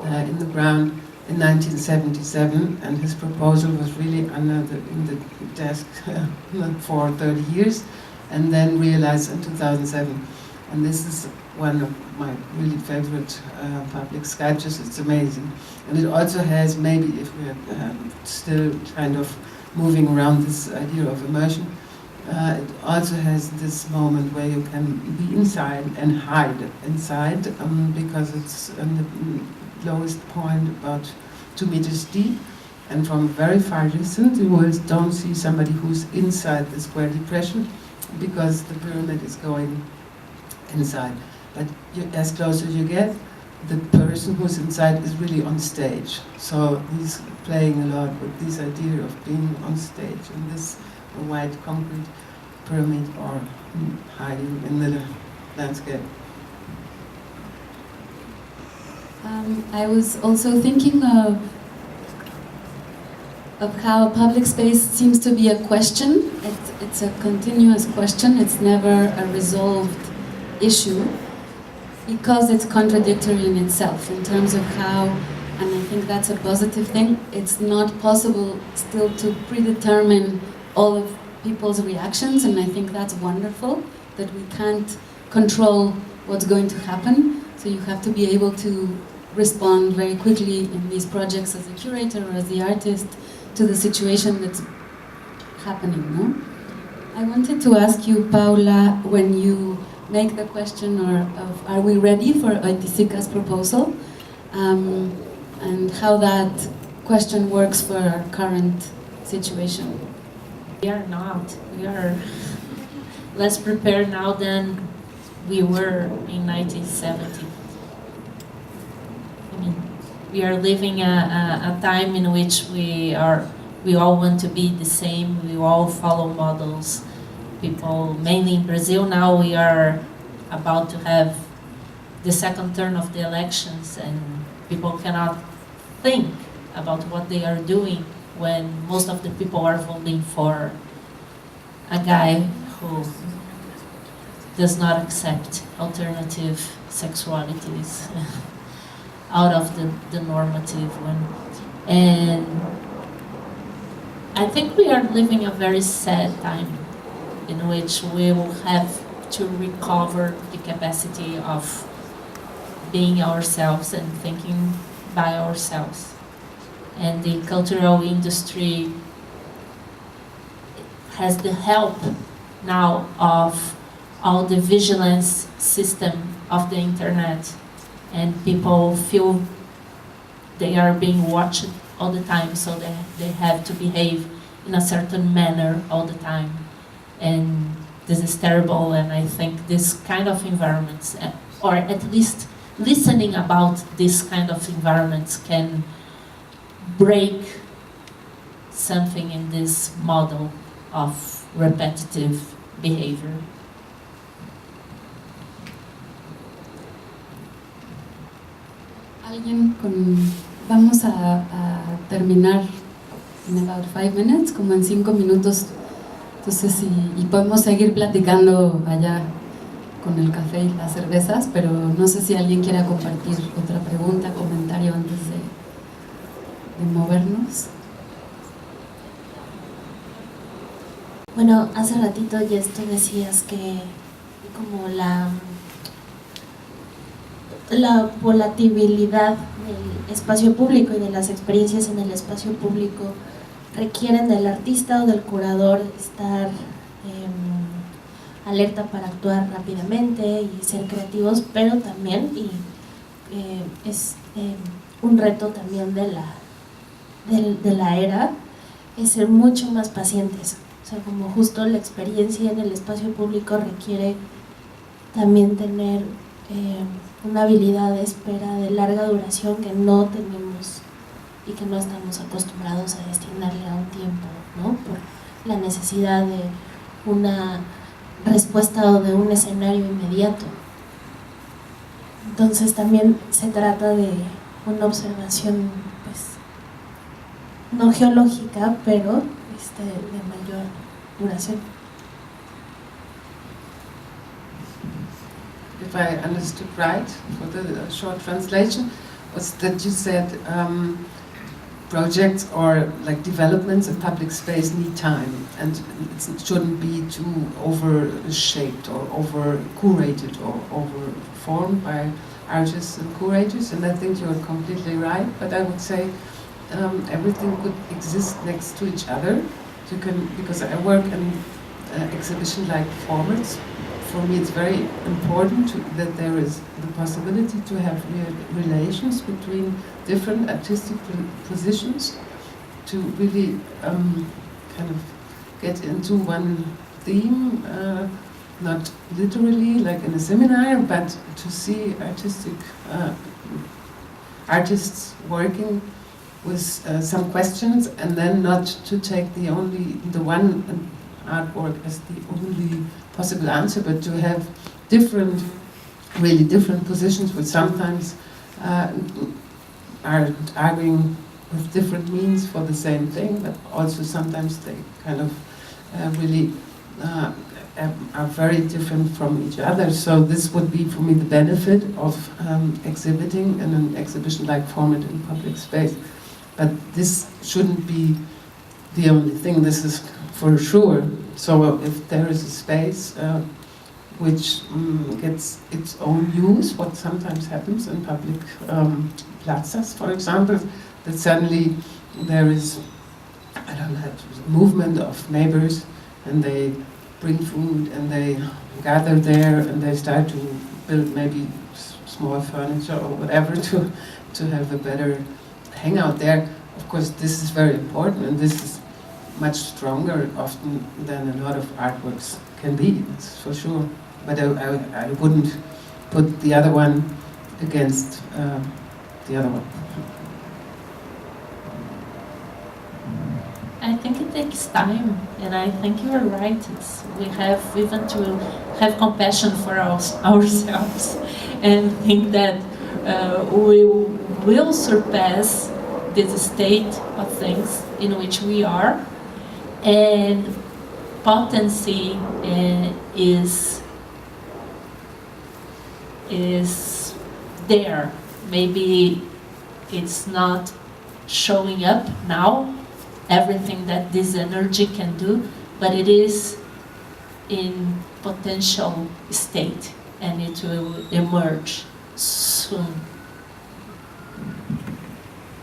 in the ground in 1977, and his proposal was really in the desk for 30 years, and then realized in 2007. And this is one of my really favorite public sculptures. It's amazing. And it also has, maybe if we're still kind of moving around this idea of immersion, it also has this moment where you can be inside and hide inside, because it's on the lowest point, about 2 meters deep, and from very far distance you don't see somebody who's inside the square depression, because the pyramid is going inside. But as closer you get, the person who's inside is really on stage. So he's playing a lot with this idea of being on stage in this white concrete pyramid, or hiding in the landscape. I was also thinking of how public space seems to be a question. It's a continuous question. It's never a resolved issue, because it's contradictory in itself in terms of how, and I think that's a positive thing, it's not possible still to predetermine all of people's reactions, and I think that's wonderful, that we can't control what's going to happen, so you have to be able to respond very quickly in these projects as a curator or as the artist to the situation that's happening, no? I wanted to ask you, Paula, when you make the question of are we ready for Jessica's proposal, and how that question works for our current situation. We are not. We are less prepared now than we were in 1970. I mean, we are living a time in which we all want to be the same. We all follow models. People, mainly in Brazil now, we are about to have the second turn of the elections, and people cannot think about what they are doing when most of the people are voting for a guy who does not accept alternative sexualities out of the normative one. And I think we are living a very sad time in which we will have to recover the capacity of being ourselves and thinking by ourselves. And the cultural industry has the help now of all the vigilance system of the internet, and people feel they are being watched all the time, so they have to behave in a certain manner all the time. And this is terrible, and I think this kind of environments, or at least listening about this kind of environments, can break something in this model of repetitive behavior. Vamos a terminar en about 5 minutes, como en 5 minutos. Entonces, y podemos seguir platicando allá con el café y las cervezas, pero no sé si alguien quiera compartir otra pregunta, comentario antes de movernos. Bueno, hace ratito, Jess, tú decías que como la volatilidad del espacio público y de las experiencias en el espacio público requieren del artista o del curador estar alerta para actuar rápidamente y ser creativos, pero también, y es un reto también de la era, es ser mucho más pacientes. O sea, como justo la experiencia en el espacio público requiere también tener una habilidad de espera de larga duración que no tenemos y que no estamos acostumbrados a destinarle a un tiempo, ¿no? Por la necesidad de una respuesta o de un escenario inmediato. Entonces también se trata de una observación, pues, no geológica, pero de mayor duración. If I understood right, for the short translation, was that you said projects or like developments in public space need time, and it shouldn't be too over-shaped or over-curated or over-formed by artists and curators, and I think you're completely right, but I would say everything could exist next to each other. You can, because I work in exhibition-like formats, for me it's very important that there is the possibility to have relations between different artistic positions, to really kind of get into one theme, not literally like in a seminar, but to see artists working with some questions, and then not to take the one artwork as the only possible answer, but to have really different positions, which sometimes are arguing with different means for the same thing, but also sometimes they kind of really are very different from each other. So this would be for me the benefit of exhibiting in an exhibition-like format in public space. But this shouldn't be the only thing, this is for sure. So if there is a space which gets its own use, what sometimes happens in public plazas, for example, that suddenly there is, I don't know, a movement of neighbors, and they bring food and they gather there and they start to build maybe small furniture or whatever to have a better hangout there. Of course, this is very important, and this is much stronger often than a lot of artworks can be, that's for sure. But I wouldn't put the other one against the other one. I think it takes time, and I think you are right. We have even to have compassion for ourselves and think that we will surpass this state of things in which we are, and potency is there. Maybe it's not showing up now, everything that this energy can do, but it is in potential state, and it will emerge soon.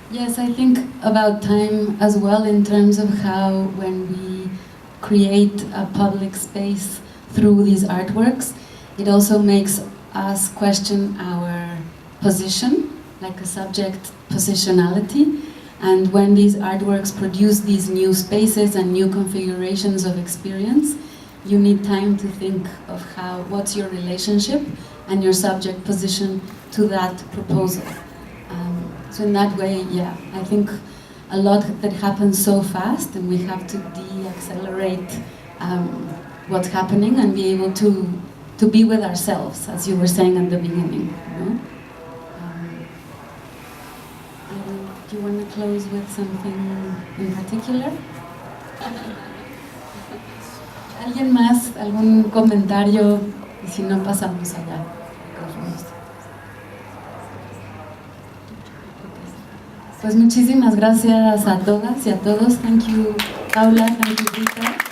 Yes, I think about time as well in terms of how when we create a public space through these artworks, it also makes us question our position, like a subject positionality. And when these artworks produce these new spaces and new configurations of experience, you need time to think of what's your relationship and your subject position to that proposal. So in that way, yeah, I think a lot that happens so fast, and we have to de-accelerate what's happening and be able to be with ourselves, as you were saying at the beginning. You know? Do you want to close with something in particular? ¿Alguien más? ¿Algún comentario? Y si no, pasamos allá. Pues muchísimas gracias a todas y a todos. Thank you, Paula. Thank you, Britta.